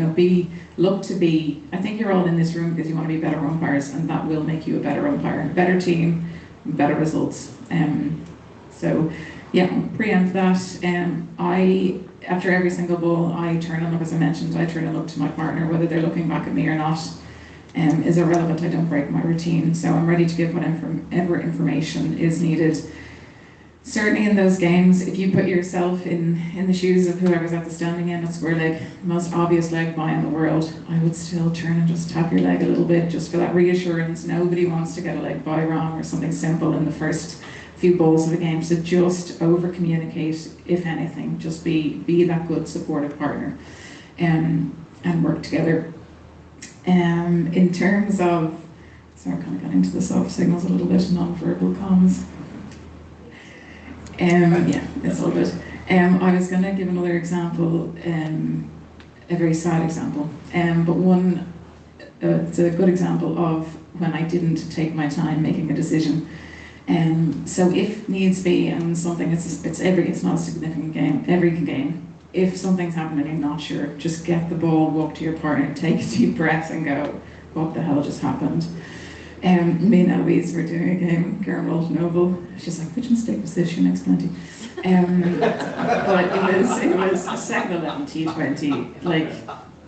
think you're all in this room because you want to be better umpires, and that will make you a better umpire, better team, better results. Preempt that. After every single ball, I turn and look, as I mentioned, I turn and look to my partner, whether they're looking back at me or not, is irrelevant. I don't break my routine, so I'm ready to give whatever information is needed. Certainly in those games, if you put yourself in the shoes of whoever's at the standing end at square leg, most obvious leg by in the world, I would still turn and just tap your leg a little bit, just for that reassurance. Nobody wants to get a leg by wrong or something simple in the first few balls of the game, so just over communicate, if anything. Just be that good supportive partner, and work together. In terms of, sorry, I kind of got into the soft signals a little bit, non-verbal comms. It's all good. I was going to give another example, a very sad example, but one, it's a good example of when I didn't take my time making a decision. So if needs be, and something, it's not a significant game, every game, if something's happening and you're not sure, just get the ball, walk to your partner, take a deep breath and go, what the hell just happened? Me and Eloise were doing a game, Waldron and Oval. She's like, which mistake was this? She makes plenty. But it was a second 11 T20. Like,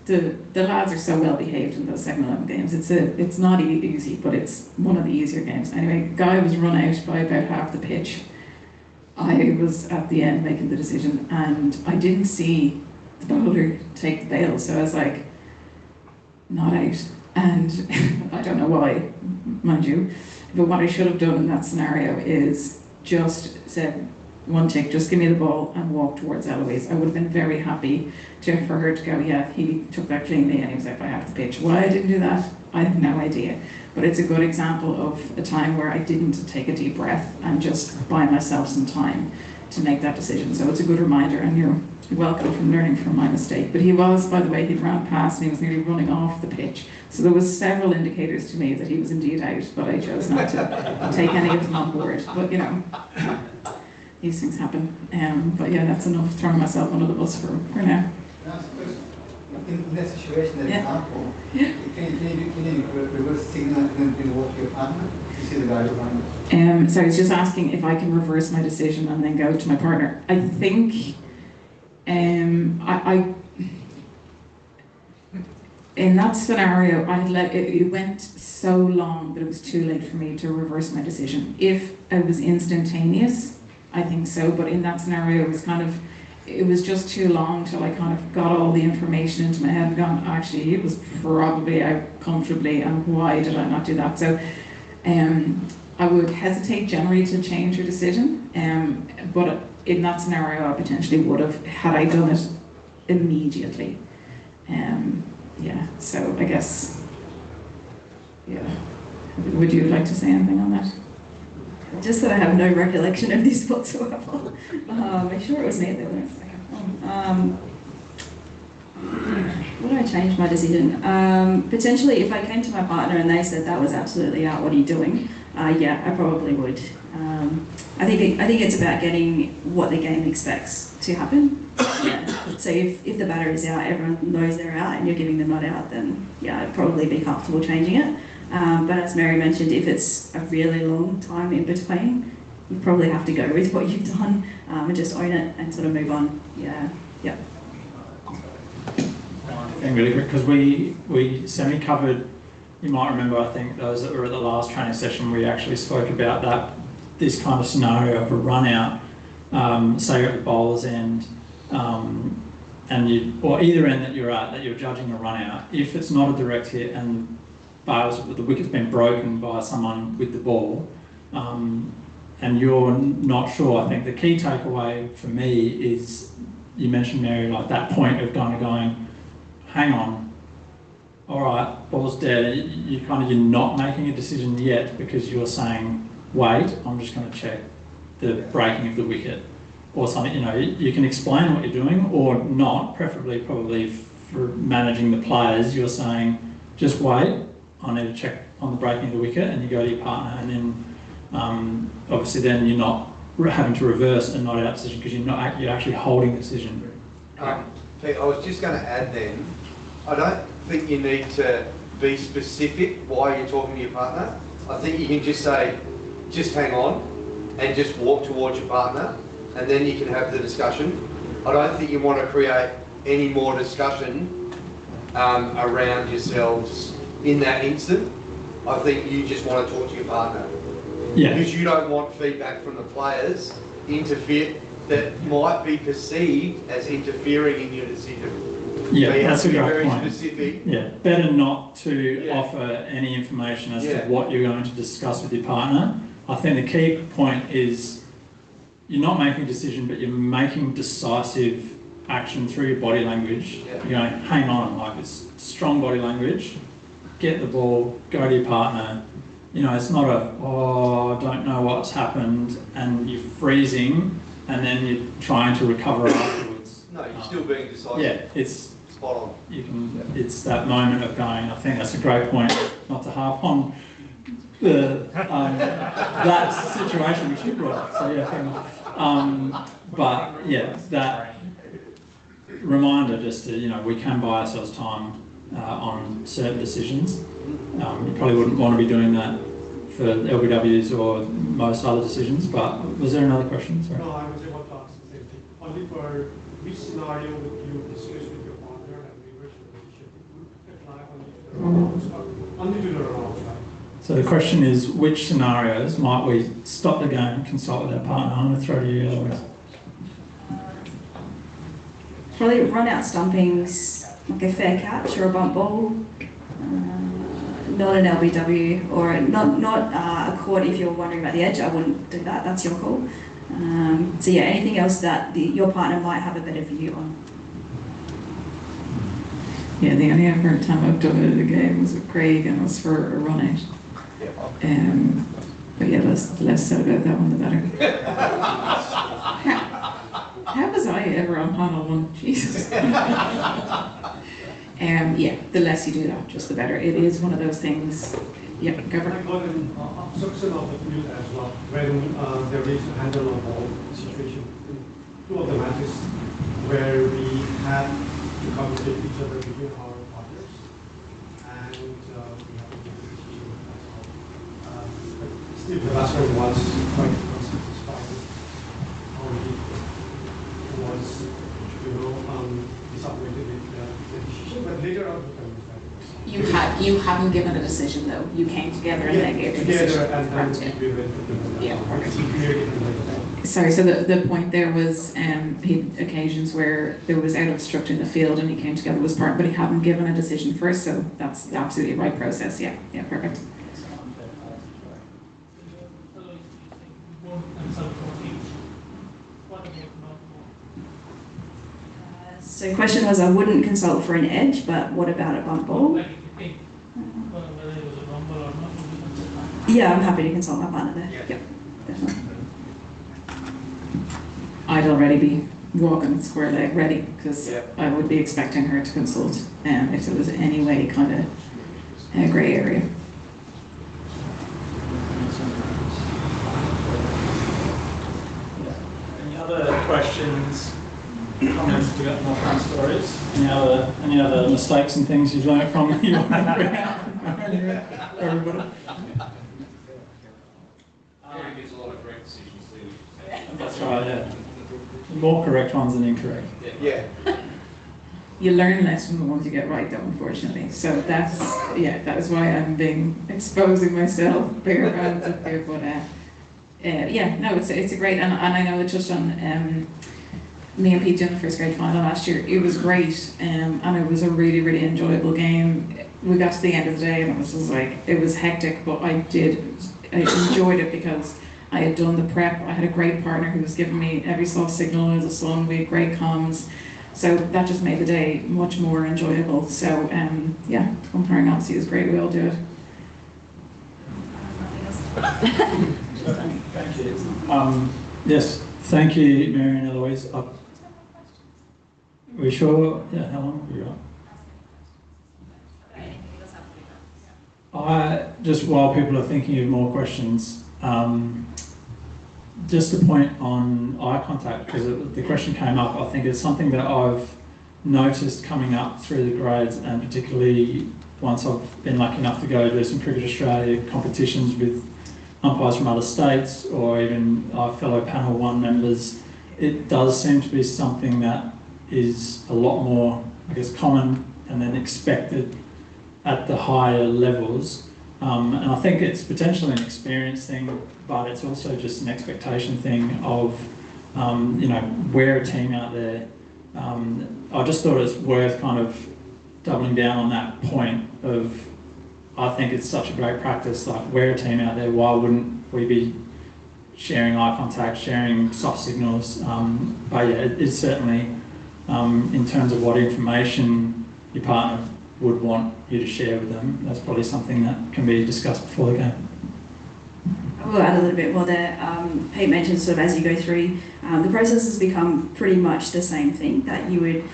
the lads are so well behaved in those second 11 games. It's not easy, but it's one of the easier games. Anyway, Guy was run out by about half the pitch. I was at the end making the decision, and I didn't see the bowler take the bail, so I was like, not out. And I don't know why, mind you, but what I should have done in that scenario is just said, one tick, just give me the ball and walk towards Eloise. I would have been very happy for her to go, yeah, he took that cleanly and he was out by half the pitch. Why I didn't do that, I have no idea. But it's a good example of a time where I didn't take a deep breath and just buy myself some time to make that decision. So it's a good reminder, and you're welcome from learning from my mistake. But he was, by the way, he'd ran past me, he was nearly running off the pitch. So there was several indicators to me that he was indeed out, but I chose not to take any of them on board. But you know, these things happen. But yeah, that's enough throwing myself under the bus for now. In that situation, that example, Yeah. can you reverse signal and then walk to your partner? You see the guy behind you. So I was just asking if I can reverse my decision and then go to my partner. I think I in that scenario, I let it went so long that it was too late for me to reverse my decision. If it was instantaneous, I think so. But in that scenario, it was just too long till I kind of got all the information into my head and gone, actually, he was probably out comfortably, and why did I not do that? So I would hesitate generally to change your decision, but in that scenario, I potentially would have, had I done it immediately. Yeah, so I guess, yeah. Would you like to say anything on that? Just that I have no recollection of this whatsoever. I'm sure it was me that went. Would I change my decision? Potentially, if I came to my partner and they said that was absolutely out, what are you doing? Yeah, I probably would. I think it's about getting what the game expects to happen. Yeah. So if the batter is out, everyone knows they're out, and you're giving them not out, then yeah, I'd probably be comfortable changing it. But as Mary mentioned, if it's a really long time in between, you probably have to go with what you've done and just own it and sort of move on. Yeah. Yep. And really quick, because we semi-covered, you might remember, I think those that were at the last training session, we actually spoke about this kind of scenario of a run out, say you're at the bowler's end, or either end that you're judging a run out. If it's not a direct hit and the wicket's been broken by someone with the ball, and you're not sure, I think the key takeaway for me is, you mentioned, Mary, like that point of kind of going, hang on, all right, ball's dead. You're not making a decision yet because you're saying, wait, I'm just going to check the breaking of the wicket or something. You know, you can explain what you're doing or not, preferably probably for managing the players. You're saying, just wait, I need to check on the breaking of the wicket, and you go to your partner, and then obviously then you're not having to reverse and not out decision because you're actually holding the decision. Pete, I was just going to add then, I don't think you need to be specific why you're talking to your partner. I think you can just say, just hang on and just walk towards your partner, and then you can have the discussion. I don't think you want to create any more discussion around yourselves in that instant. I think you just want to talk to your partner. Yeah. Because you don't want feedback from the players that might be perceived as interfering in your decision. Yeah, so you that's have to be a great very point. specific. Yeah, better not to offer any information as to what you're going to discuss with your partner. I think the key point is you're not making a decision, but you're making decisive action through your body language. Yeah. You're going, hang on, like it's strong body language, get the ball, go to your partner. You know, it's not I don't know what's happened, and you're freezing. and then you're trying to recover afterwards. No, you're still being decisive. Yeah, it's Spot on. it's that moment of going. I think that's a great point. Not to harp on the that situation which you brought up. So yeah, fair enough. But yeah, that reminder just to, we can buy ourselves time on certain decisions. You probably wouldn't want to be doing that for LBWs or most other decisions, but was there another question? Sorry. No, I was about to ask the same thing. Only for which scenario would you discuss with your partner and reverse your position? Would apply only to the wrong side? So the question is, which scenarios might we stop the game and consult with our partner? I'm going to throw to you, Eloise. Probably run out stumpings, like a fair catch or a bump ball. Not an LBW, or not a court if you're wondering about the edge. I wouldn't do that, that's your call. So yeah, anything else that your partner might have a better view on. Yeah, the only ever time I've done it in a game was with Craig, and it was for a run out. But yeah, the less said about that one, the better. How was I ever on panel one? Jesus. Yeah, the less you do that, just the better. It is one of those things. Yeah, go for I it. got an obstruction of the field as well, when there is a handle on ball situation. Two of the matches where we had to communicate each other between our partners, and we have to make a decision as well. But still, the last one was quite satisfied. He was, disappointed with the decision, but later on he communicated. You haven't given a decision though. You came together and then gave a decision. And we went to Yeah. perfect. Sorry, so the point there was he had occasions where there was out obstructing the field and he came together was part, but he hadn't given a decision first, so that's the absolutely right process. Yeah, perfect. So the question was, I wouldn't consult for an edge, but what about a bump ball? Yeah, I'm happy to consult my partner there. Yep, definitely. I'd already be walking square leg ready because I would be expecting her to consult if there was any way kind of a grey area. Any other questions, comments? We got more fun stories. Any other mistakes and things you've learned from you want to bring out for everybody? There's a lot of correct decisions there. That's right. Yeah. More correct ones than incorrect. Yeah. You learn less from the ones you get right, though, unfortunately. So that is why I'm exposing myself bare hands up here. But it's a great, and I know it just on me and Pete in the first grade final last year. It was great, and it was a really, really enjoyable game. We got to the end of the day, and it was just like it was hectic, but I enjoyed it because I had done the prep. I had a great partner who was giving me every soft signal under the sun. We had great comms. So that just made the day much more enjoyable. So umpiring obviously is great. We all do it. Thank you. Yes, thank you, Mary and Eloise. Are we sure? Yeah, how long have you got? Just while people are thinking of more questions, just a point on eye contact, because the question came up. I think it's something that I've noticed coming up through the grades, and particularly once I've been lucky enough to go do some Cricket Australia competitions with umpires from other states, or even our fellow Panel 1 members. It does seem to be something that is a lot more, I guess, common and then expected at the higher levels. And I think it's potentially an experience thing, but it's also just an expectation thing of, we're a team out there. I just thought it's worth kind of doubling down on that point of, I think it's such a great practice, like we're a team out there, why wouldn't we be sharing eye contact, sharing soft signals? But yeah, it's certainly, in terms of what information your partner would want you to share with them, that's probably something that can be discussed before the game. I will add a little bit more there. Pete mentioned sort of as you go through, the process has become pretty much the same thing, that you would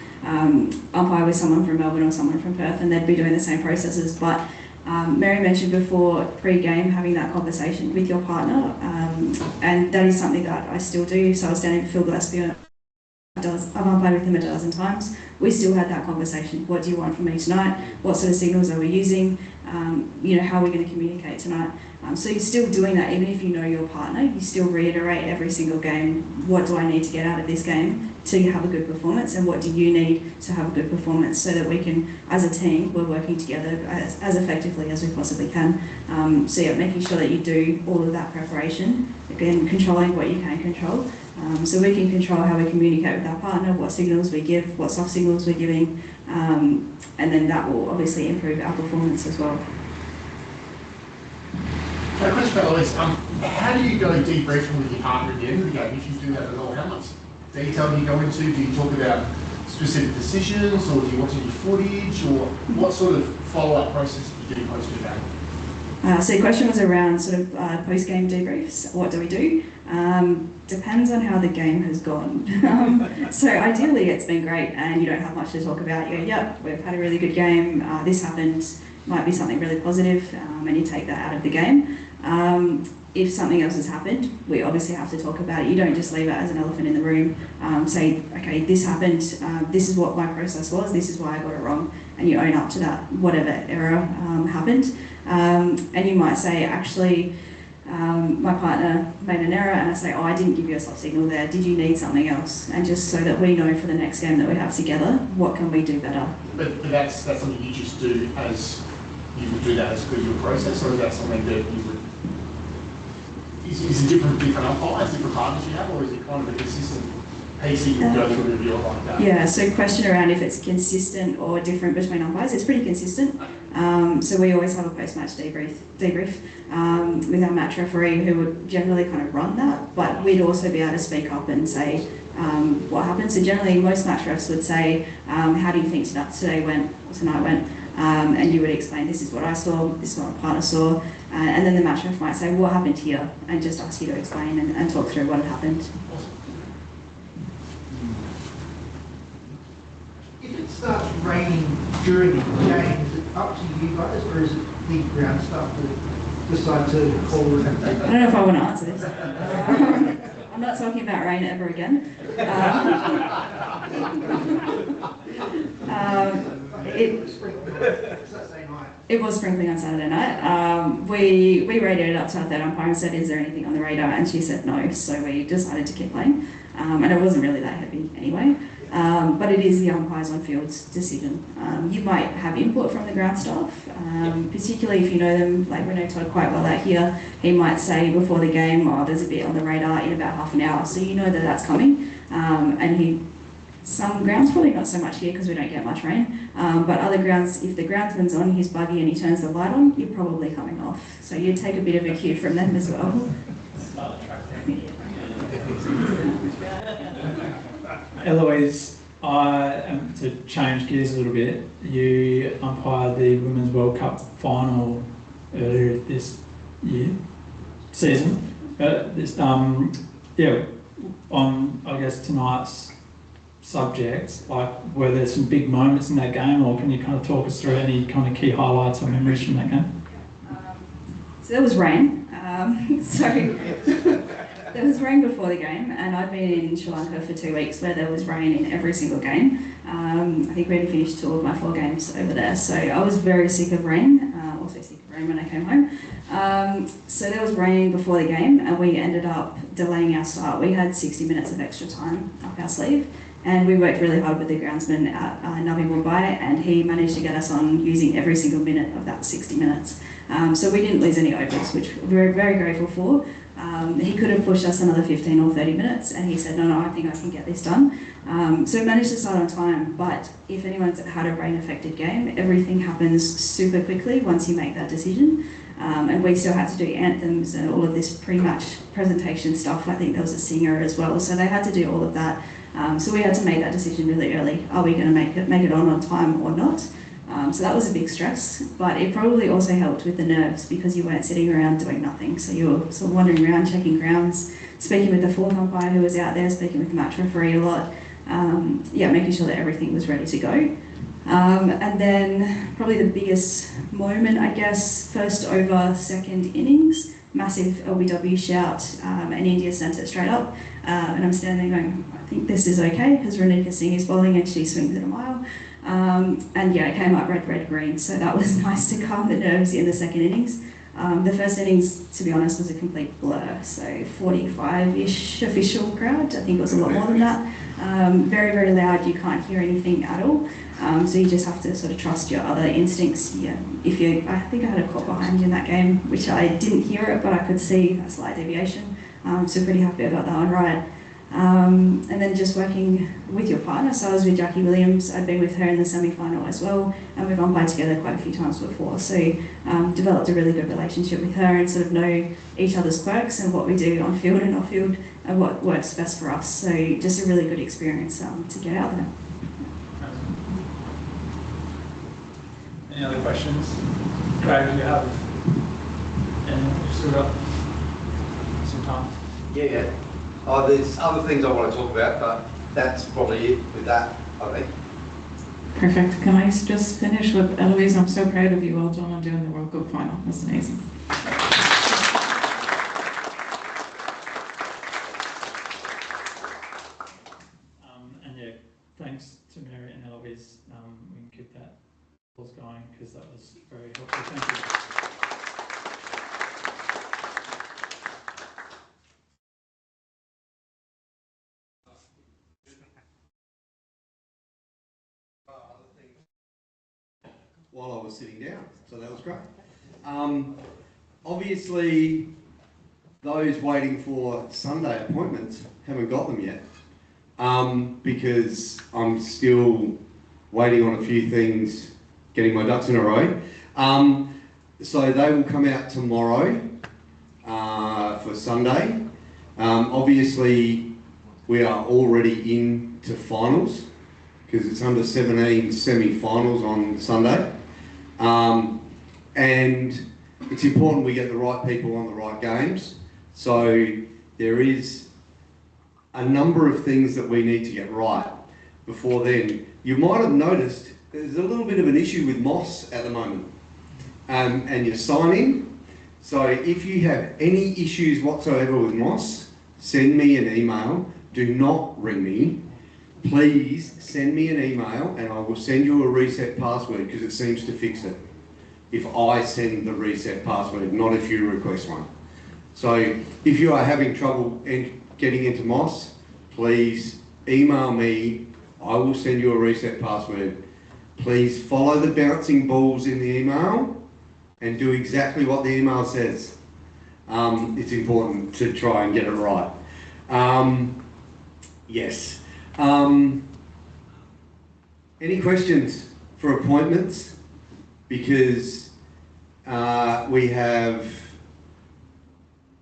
umpire with someone from Melbourne or someone from Perth and they'd be doing the same processes. But Mary mentioned before, pre-game, having that conversation with your partner, and that is something that I still do. So I was standing with Phil Gillespie, I've umpired with him a dozen times. We still had that conversation. What do you want from me tonight? What sort of signals are we using? How are we going to communicate tonight? So you're still doing that, even if you know your partner, you still reiterate every single game, what do I need to get out of this game to have a good performance, and what do you need to have a good performance, so that we can, as a team, we're working together as effectively as we possibly can. So yeah, making sure that you do all of that preparation, again, controlling what you can control. So we can control how we communicate with our partner, what signals we give, what soft signals we're giving, and then that will obviously improve our performance as well. So a question for Eloise, how do you go debriefing with your partner at the end of the game, if you do that at all? How much detail do you go into? Do you talk about specific decisions, or do you watch any footage, or what sort of follow-up process do you do post your game? So the question was around sort of post-game debriefs. What do we do? Depends on how the game has gone. So ideally it's been great and you don't have much to talk about. You go, yep, we've had a really good game, this happened, might be something really positive, and you take that out of the game. If something else has happened, we obviously have to talk about it. You don't just leave it as an elephant in the room, say, okay, this happened, this is what my process was, this is why I got it wrong, and you own up to that, whatever error happened. And you might say, actually, my partner made an error, and I say, oh, I didn't give you a soft signal there, did you need something else? And just so that we know for the next game that we have together, what can we do better? But that's something you just do as, you would do that as per your process, or is that something that you would, is it different umpires, different partners you have, or is it kind of a consistent piece that you would go through a review like that? Yeah, so question around if it's consistent or different between umpires, it's pretty consistent. So we always have a post-match debrief with our match referee, who would generally kind of run that, but we'd also be able to speak up and say what happened. So generally most match refs would say, how do you think tonight went, or tonight went? And you would explain, this is what I saw, this is what my partner saw, and then the match ref might say, what happened here? And just ask you to explain and talk through what had happened. If it starts raining during the game, is it up to you guys, or is it the ground staff that decide to call it? I don't know if I want to answer this. I'm not talking about rain ever again. It was sprinkling on Saturday night. We radioed up to our third umpire and said, is there anything on the radar? And she said no, so we decided to keep playing. And it wasn't really that heavy anyway. But it is the umpires on field's decision. You might have input from the ground staff, particularly if you know them, like we know Todd quite well out here. He might say before the game, oh, there's a bit on the radar in about half an hour, so you know that that's coming. Some grounds, probably not so much here because we don't get much rain, but other grounds, if the groundsman's on his buggy and he turns the light on, you're probably coming off. So you take a bit of a cue from them as well. Eloise, to change gears a little bit, you umpired the Women's World Cup final earlier this season. On, I guess, tonight's subject, like, were there some big moments in that game, or can you kind of talk us through any kind of key highlights or memories from that game? So there was rain. There was rain before the game, and I'd been in Sri Lanka for 2 weeks where there was rain in every single game. I think we only finished 2 of my 4 games over there, so I was very sick of rain, also sick of rain when I came home. So there was rain before the game, and we ended up delaying our start. We had 60 minutes of extra time up our sleeve, and we worked really hard with the groundsman at Navi Mumbai, and he managed to get us on using every single minute of that 60 minutes. So we didn't lose any overs, which we're very grateful for. He could have pushed us another 15 or 30 minutes, and he said, no, I think I can get this done. So we managed to start on time, but if anyone's had a rain-affected game, everything happens super quickly once you make that decision. And we still had to do anthems and all of this pre-match presentation stuff. I think there was a singer as well, so they had to do all of that. So we had to make that decision really early. Are we going to make it on time or not? So that was a big stress, but it probably also helped with the nerves because you weren't sitting around doing nothing. So you were sort of wandering around, checking grounds, speaking with the fourth umpire who was out there, speaking with the match referee a lot. Yeah, making sure that everything was ready to go. And then probably the biggest moment, I guess, first over, second innings, massive LBW shout, and India sent it straight up. And I'm standing there going, I think this is okay, because Renika Singh is bowling and she swings it a mile. And yeah, it came up red, red, green, so that was nice to calm the nerves in the second innings. The first innings, to be honest, was a complete blur, so 45-ish official crowd, I think it was a lot more than that. Very, very loud, you can't hear anything at all. So you just have to sort of trust your other instincts. Yeah, I think I had a caught behind in that game, which I didn't hear it, but I could see a slight deviation. So pretty happy about that one, right? And then just working with your partner. So I was with Jackie Williams. I'd been with her in the semi-final as well, and we've umpired together quite a few times before. So developed a really good relationship with her and sort of know each other's quirks and what we do on field and off field and what works best for us. So just a really good experience to get out there. Any other questions? Craig, do you have any? You've still got some time. Yeah. Oh, there's other things I want to talk about, but that's probably it with that, I think. Perfect. Can I just finish with Eloise? I'm so proud of you. Well done on doing the World Cup final. That's amazing. And yeah, thanks to Mary and Eloise. We can keep that going because that was very helpful. Thank you. While I was sitting down, so that was great. Obviously, those waiting for Sunday appointments haven't got them yet because I'm still waiting on a few things, getting my ducks in a row. So they will come out tomorrow for Sunday. Obviously, we are already into finals because it's under 17 semi-finals on Sunday. And it's important we get the right people on the right games. So there is a number of things that we need to get right before then. You might have noticed there's a little bit of an issue with Moss at the moment and your signing. So if you have any issues whatsoever with Moss, send me an email. Do not ring me. Please send me an email and I will send you a reset password because it seems to fix it. If I send the reset password, not if you request one. So if you are having trouble getting into Moss, please email me. I will send you a reset password. Please follow the bouncing balls in the email and do exactly what the email says. It's important to try and get it right. Yes. Any questions for appointments? Because we have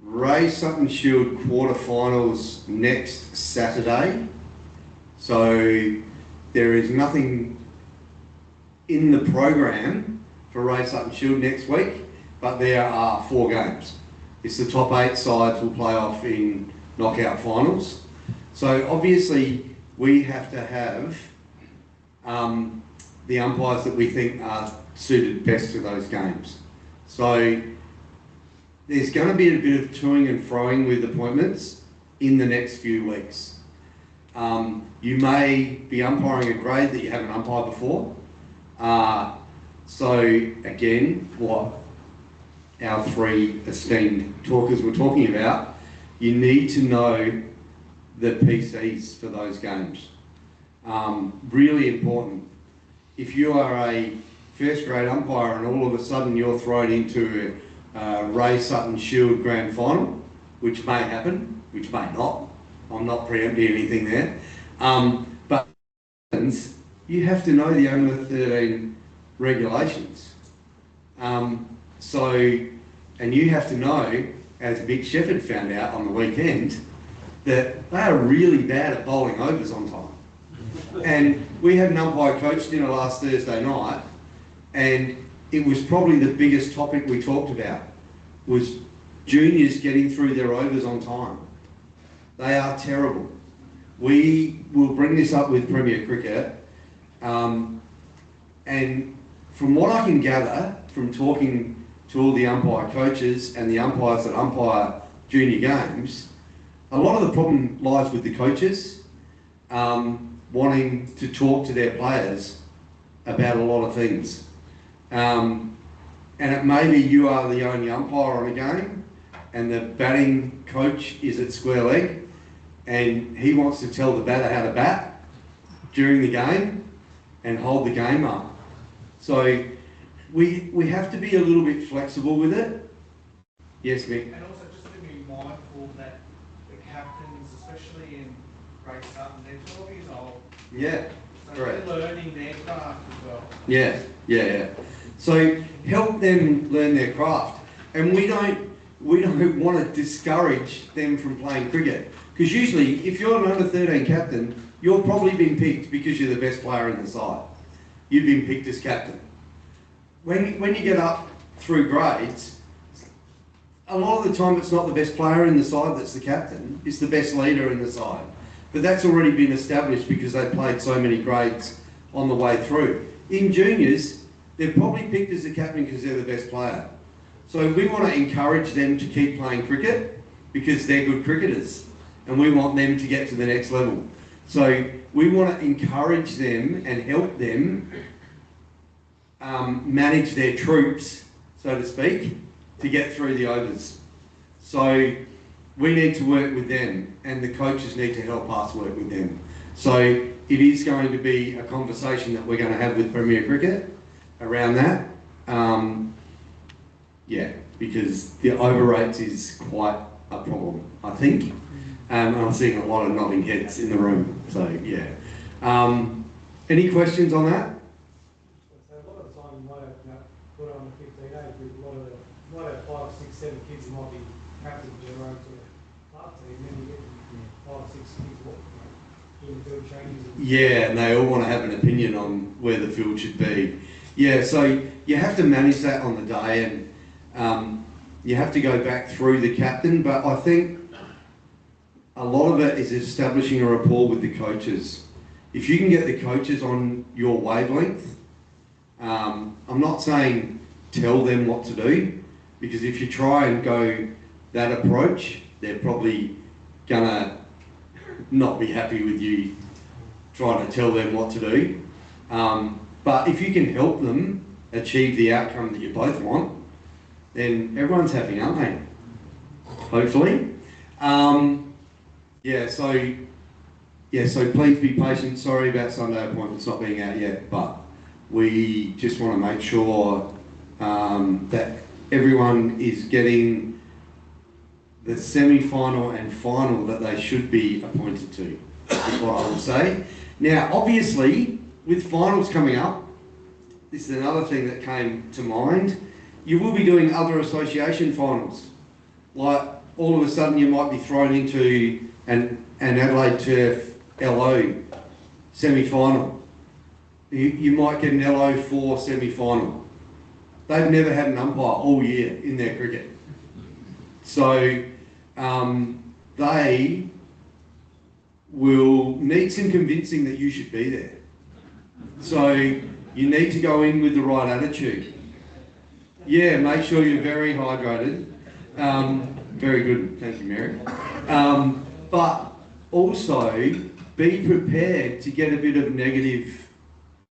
Ray Sutton Shield quarterfinals next Saturday. So there is nothing in the program for Ray Sutton Shield next week, but there are 4 games. It's the top 8 sides will play off in knockout finals. So obviously we have to have the umpires that we think are suited best to those games. So there's going to be a bit of toing and froing with appointments in the next few weeks. You may be umpiring a grade that you haven't umpired before. So again, what our 3 esteemed talkers were talking about, you need to know the PCs for those games. Really important. If you are a first grade umpire and all of a sudden you're thrown into a Ray Sutton Shield Grand Final, which may happen, which may not. I'm not preempting anything there. But you have to know the under 13 regulations. And you have to know, as Mick Shepherd found out on the weekend, that they are really bad at bowling overs on time. And we had an umpire coach dinner last Thursday night, And it was probably the biggest topic we talked about, was juniors getting through their overs on time. They are terrible. We will bring this up with Premier Cricket, and from what I can gather from talking to all the umpire coaches and the umpires that umpire junior games, a lot of the problem lies with the coaches wanting to talk to their players about a lot of things. And it may be you are the only umpire on a game and the batting coach is at square leg and he wants to tell the batter how to bat during the game and hold the game up. So we have to be a little bit flexible with it. Yes, Mick? And also just to be mindful that the captains, especially in grade Sutton, they're 12 years old. Yeah, So correct. they're learning their craft as well. Yeah. So help them learn their craft. And we don't want to discourage them from playing cricket. Because usually, if you're an under 13 captain, you've probably been picked because you're the best player in the side. You've been picked as captain. When you get up through grades, a lot of the time it's not the best player in the side that's the captain, it's the best leader in the side. But that's already been established because they've played so many grades on the way through. In juniors, they're probably picked as the captain because they're the best player. So we want to encourage them to keep playing cricket because they're good cricketers and we want them to get to the next level. So we want to encourage them and help them manage their troops, so to speak, to get through the overs. So we need to work with them and the coaches need to help us work with them. So it is going to be a conversation that we're going to have with Premier Cricket around that. Yeah, because the over rates is quite a problem, I think. And I'm seeing a lot of nodding heads in the room, so yeah. Any questions on that? So a lot of the time you might have put on the 15 age group, might have 5, 6, 7 kids who might be captains of their own sort of club team, and then you get 5, 6 kids doing field changes. Yeah, and they all want to have an opinion on where the field should be. Yeah, so you have to manage that on the day, and you have to go back through the captain, but I think a lot of it is establishing a rapport with the coaches. If you can get the coaches on your wavelength, I'm not saying tell them what to do, because if you try and go that approach, they're probably gonna not be happy with you trying to tell them what to do. But if you can help them achieve the outcome that you both want, then everyone's happy, aren't they? Hopefully. So please be patient. Sorry about Sunday appointments not being out yet, but we just want to make sure that everyone is getting the semi-final and final that they should be appointed to, is what I would say. Now, obviously, with finals coming up, this is another thing that came to mind. You will be doing other association finals. Like, all of a sudden you might be thrown into an Adelaide Turf LO semi-final. You might get an LO4 semi-final. They've never had an umpire all year in their cricket. So they will need some convincing that you should be there. So you need to go in with the right attitude. Yeah, make sure you're very hydrated. Very good, thank you, Mary. But also be prepared to get a bit of negative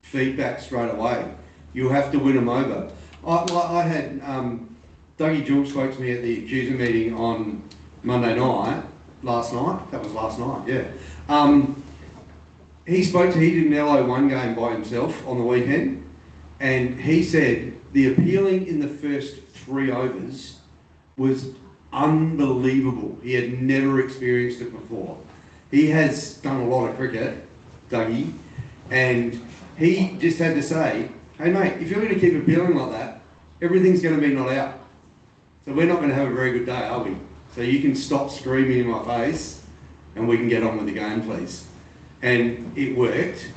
feedback straight away. You'll have to win them over. I had Dougie Jules spoke to me at the accuser meeting on Monday night, last night. That was last night, yeah. He did an LO1 game by himself on the weekend, and he said the appealing in the first 3 overs was unbelievable. He had never experienced it before. He has done a lot of cricket, Dougie, and he just had to say, hey mate, if you're going to keep appealing like that, everything's going to be not out. So we're not going to have a very good day, are we? So you can stop screaming in my face and we can get on with the game, please. And it worked,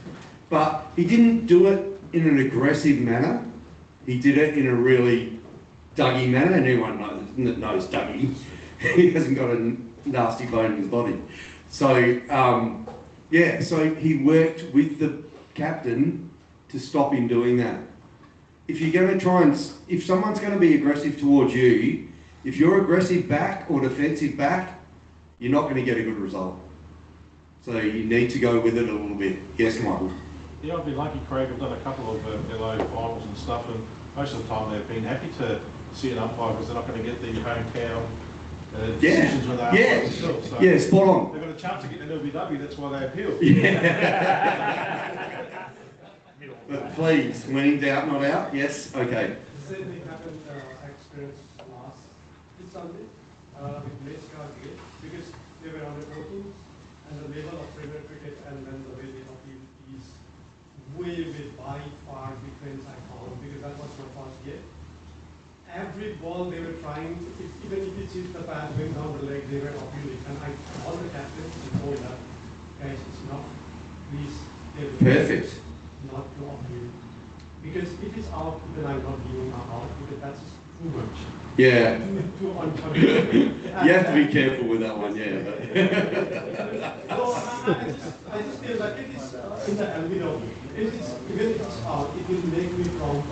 but he didn't do it in an aggressive manner. He did it in a really Dougie manner, and everyone knows Dougie. He hasn't got a nasty bone in his body. So, yeah, so he worked with the captain to stop him doing that. If you're going to try and, if someone's going to be aggressive towards you, if you're aggressive back or defensive back, you're not going to get a good result. So you need to go with it a little bit. Yes, Michael? Yeah, I'd be lucky, Craig. I've done a couple of LO finals and stuff, and most of the time they've been happy to see an umpire because they're not going to get the hometown decisions when they umpire themselves. So yeah, spot on. They've got a chance to get an LBW, that's why they appeal. Yeah. But please, when in doubt, not out. Yes, okay. The same thing happened, I experienced this Sunday with Metzger again, because they were on the 14th, and the level of Premier cricket and then the way they appeal is way by far different, I found, because that was my first year. Every ball they were trying, even if it hit the pad going down the leg, they were appealing. And I all the captains told that, guys, it's enough. Please tell the Perfect. not to appeal. Because if it's out, then I'm not giving out, because that's too much. Yeah. Too unforgiving. You have to be careful with that one, yeah. So I just feel that if it's in the LBW, even if it's out, it will make me proud to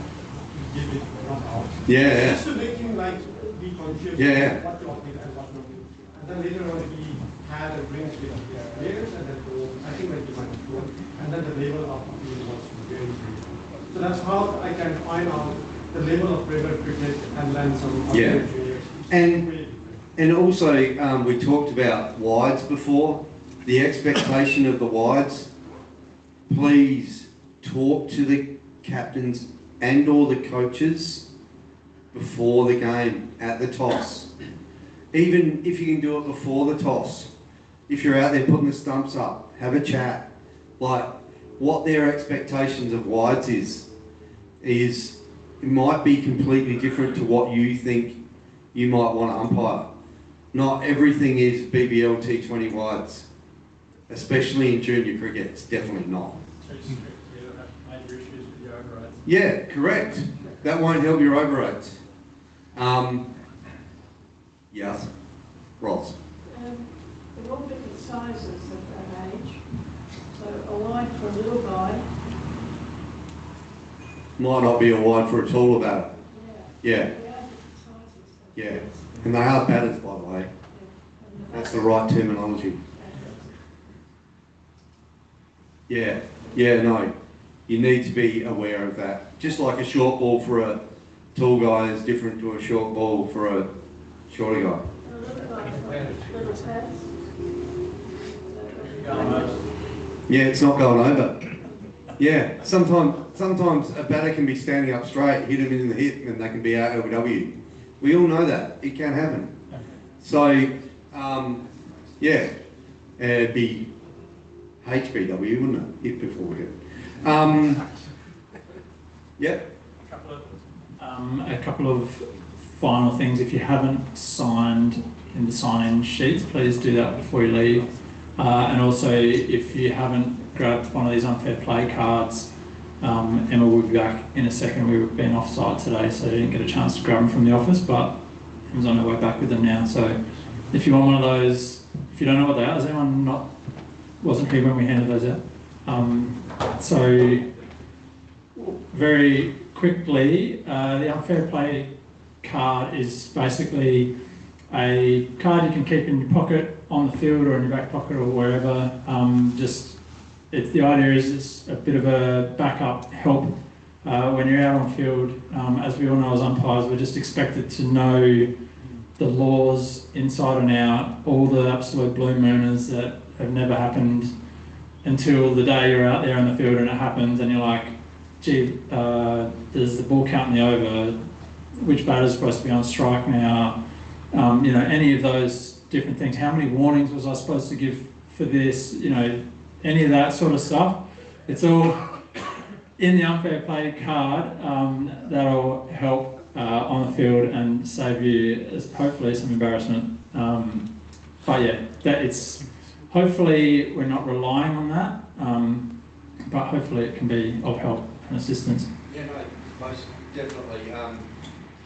give it not out. Yeah. Just to make him like be conscious of what to appeal and what not to. And then later on we had a drinks with the players and then I think that you might have gone. And then the level of appeal was very good. So that's how I can find out the level of Premier cricket and learn some other juniors. And also, we talked about wides before. The expectation of the wides. Please talk to the captains and or the coaches before the game, at the toss. Even if you can do it before the toss. If you're out there putting the stumps up, have a chat. Like, what their expectations of wides is it might be completely different to what you think you might want to umpire. Not everything is BBL T20 wides, especially in junior cricket. It's definitely not. Yeah, correct. That won't help your over rates. Yes, Ross. They're all different sizes at that age. So a wide for a little guy. Might not be a wide for a taller batter. Yeah. Yeah. And they are batters, by the way. That's the right terminology. Yeah. Yeah, no. You need to be aware of that. Just like a short ball for a tall guy is different to a short ball for a shorter guy. Yeah, it's not going over. Yeah, sometimes a batter can be standing up straight, hit him in the hip, and they can be out LBW. We all know that. It can happen. So, yeah, it'd be HBW, wouldn't it? Hit before we hit. Yep. A couple of final things. If you haven't signed in the sign-in sheets, please do that before you leave. And also, if you haven't grabbed one of these unfair play cards, Emma will be back in a second. We've been off-site today, so I didn't get a chance to grab them from the office, but Emma's on her way back with them now. So if you want one of those, if you don't know what they are, has anyone wasn't here when we handed those out? So very quickly, the unfair play card is basically a card you can keep in your pocket on the field or in your back pocket or wherever. The idea is it's a bit of a backup help when you're out on field. As we all know as umpires, we're just expected to know the laws inside and out, all the absolute blue mooners that have never happened until the day you're out there on the field and it happens and you're like, gee, there's the ball count in the over, which batter's supposed to be on strike now, any of those different things. How many warnings was I supposed to give for this? Any of that sort of stuff. It's all in the unfair play card. That'll help on the field and save you hopefully some embarrassment. But yeah, it's hopefully we're not relying on that, but hopefully it can be of help and assistance. Yeah, no, definitely.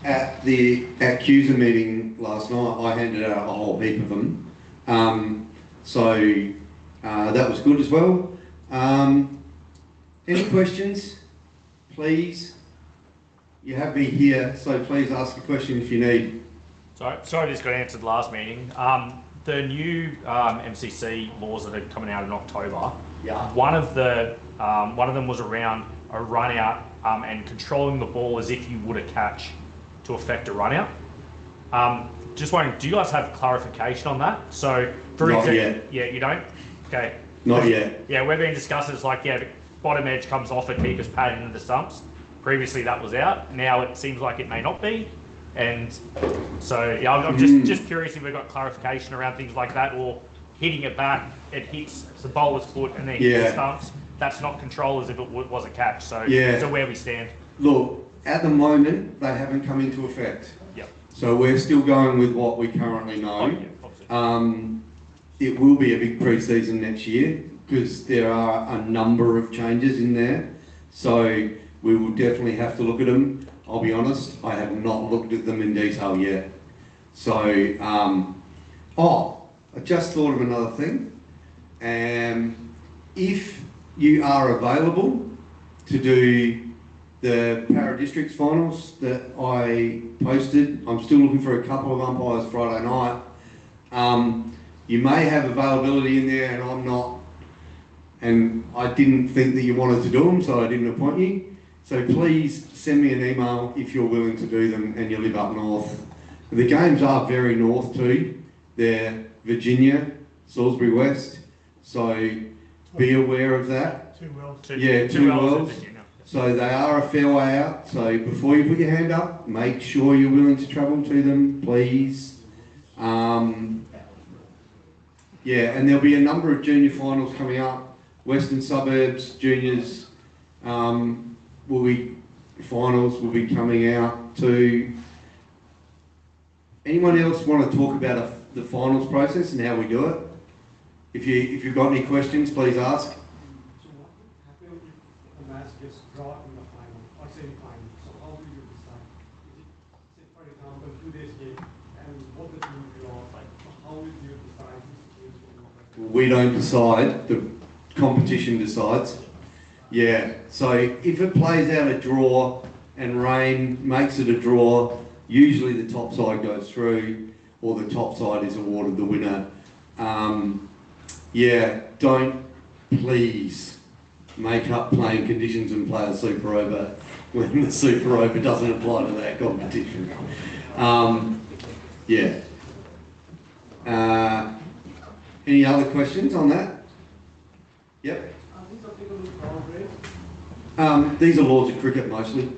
At the CUSA meeting last night, I handed out a whole heap of them. That was good as well. Any questions? Please. You have me here, so please ask a question if you need. Sorry this got answered last meeting. The new MCC laws that are coming out in October, yeah. one of them was around a run out and controlling the ball as if you would a catch to affect a run out. Just wondering, do you guys have clarification on that? So, for Not example, yet. Yeah, you don't? Okay. Not yet. Yeah, we're being discussed as like, yeah, the bottom edge comes off a keeper's pad into the stumps. Previously that was out. Now it seems like it may not be. And so, yeah, I'm just curious if we've got clarification around things like that, or hitting it back, it hits the bowler's foot and then hits the stumps. That's not control as if it was a catch. So, so where we stand. Look, at the moment, they haven't come into effect. Yep. So we're still going with what we currently know. It will be a big pre-season next year because there are a number of changes in there. So we will definitely have to look at them. I'll be honest, I have not looked at them in detail yet. So, I just thought of another thing. If you are available to do the Para Districts finals that I posted, I'm still looking for a couple of umpires Friday night. You may have availability in there and I'm not, and I didn't think that you wanted to do them, so I didn't appoint you. So please send me an email if you're willing to do them and you live up north. The games are very north too. They're Virginia, Salisbury West, so be aware of that. Two wells. Two wells. So they are a fair way out. So before you put your hand up, make sure you're willing to travel to them, please. And there'll be a number of junior finals coming up. Western Suburbs, juniors, finals will be coming out too. Anyone else want to talk about the finals process and how we do it? If you've got any questions, please ask. So what would happen if a match gets drawn in the final or semi-final? So how do you decide? Say, for example, 2 days game, and what the team draw, how would you decide which teams will win? We don't decide. The competition decides. Yeah. So if it plays out a draw and rain makes it a draw, usually the top side goes through, or the top side is awarded the winner. Don't please make up playing conditions and play a super over when the super over doesn't apply to that competition. Any other questions on that? Yep. These are laws of cricket mostly.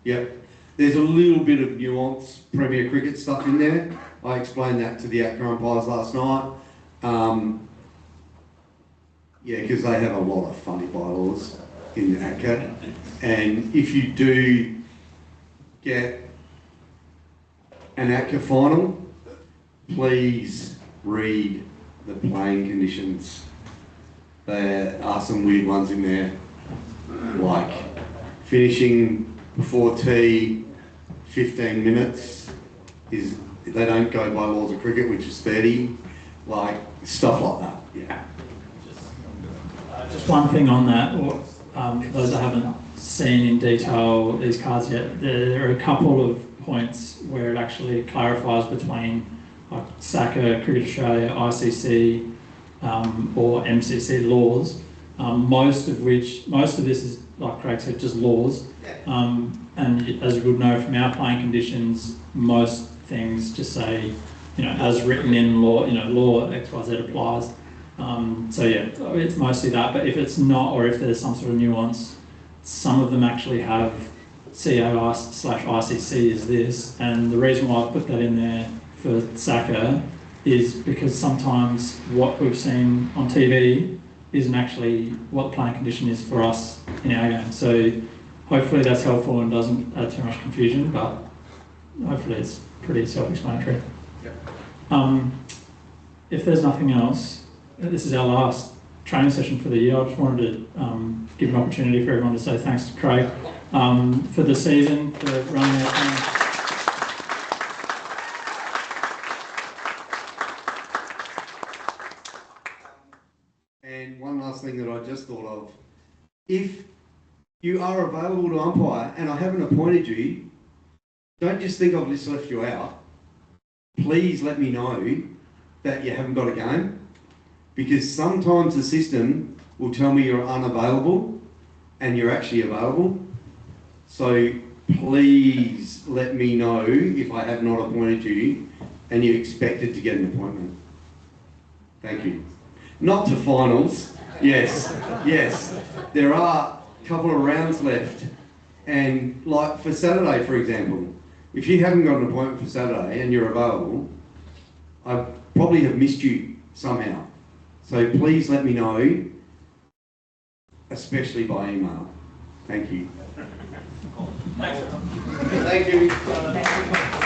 Yep. There's a little bit of nuance Premier Cricket stuff in there. I explained that to the ACCA umpires last night. Because they have a lot of funny bylaws in the ACCA. And if you do get an ACCA final, please read the playing conditions. There are some weird ones in there, like finishing before tea 15 minutes they don't go by laws of cricket, which is 30, like stuff like that. Just one thing on that, those that haven't seen in detail these cards yet, there are a couple of points where it actually clarifies between like SACA, Cricket Australia, ICC or MCC laws, most of this is, like Craig said, just laws. And as you would know from our playing conditions, most things just say, as written in law, law XYZ applies. It's mostly that, but if it's not, or if there's some sort of nuance, some of them actually have CAI/ICC is this, and the reason why I put that in there for SACA is because sometimes what we've seen on TV isn't actually what the playing condition is for us in our game. So hopefully that's helpful and doesn't add too much confusion, but hopefully it's pretty self-explanatory. If there's nothing else, this is our last training session for the year. I just wanted to give an opportunity for everyone to say thanks to Craig for the season, for running our time. And one last thing that I just thought of. If you are available to umpire and I haven't appointed you, don't just think I've just left you out. Please let me know that you haven't got a game, because sometimes the system will tell me you're unavailable and you're actually available. So please let me know if I have not appointed you and you're expected to get an appointment. Thank you. Not to finals. Yes, yes. There are a couple of rounds left. And like for Saturday, for example, if you haven't got an appointment for Saturday and you're available, I probably have missed you somehow. So please let me know, especially by email. Thank you. Thank you.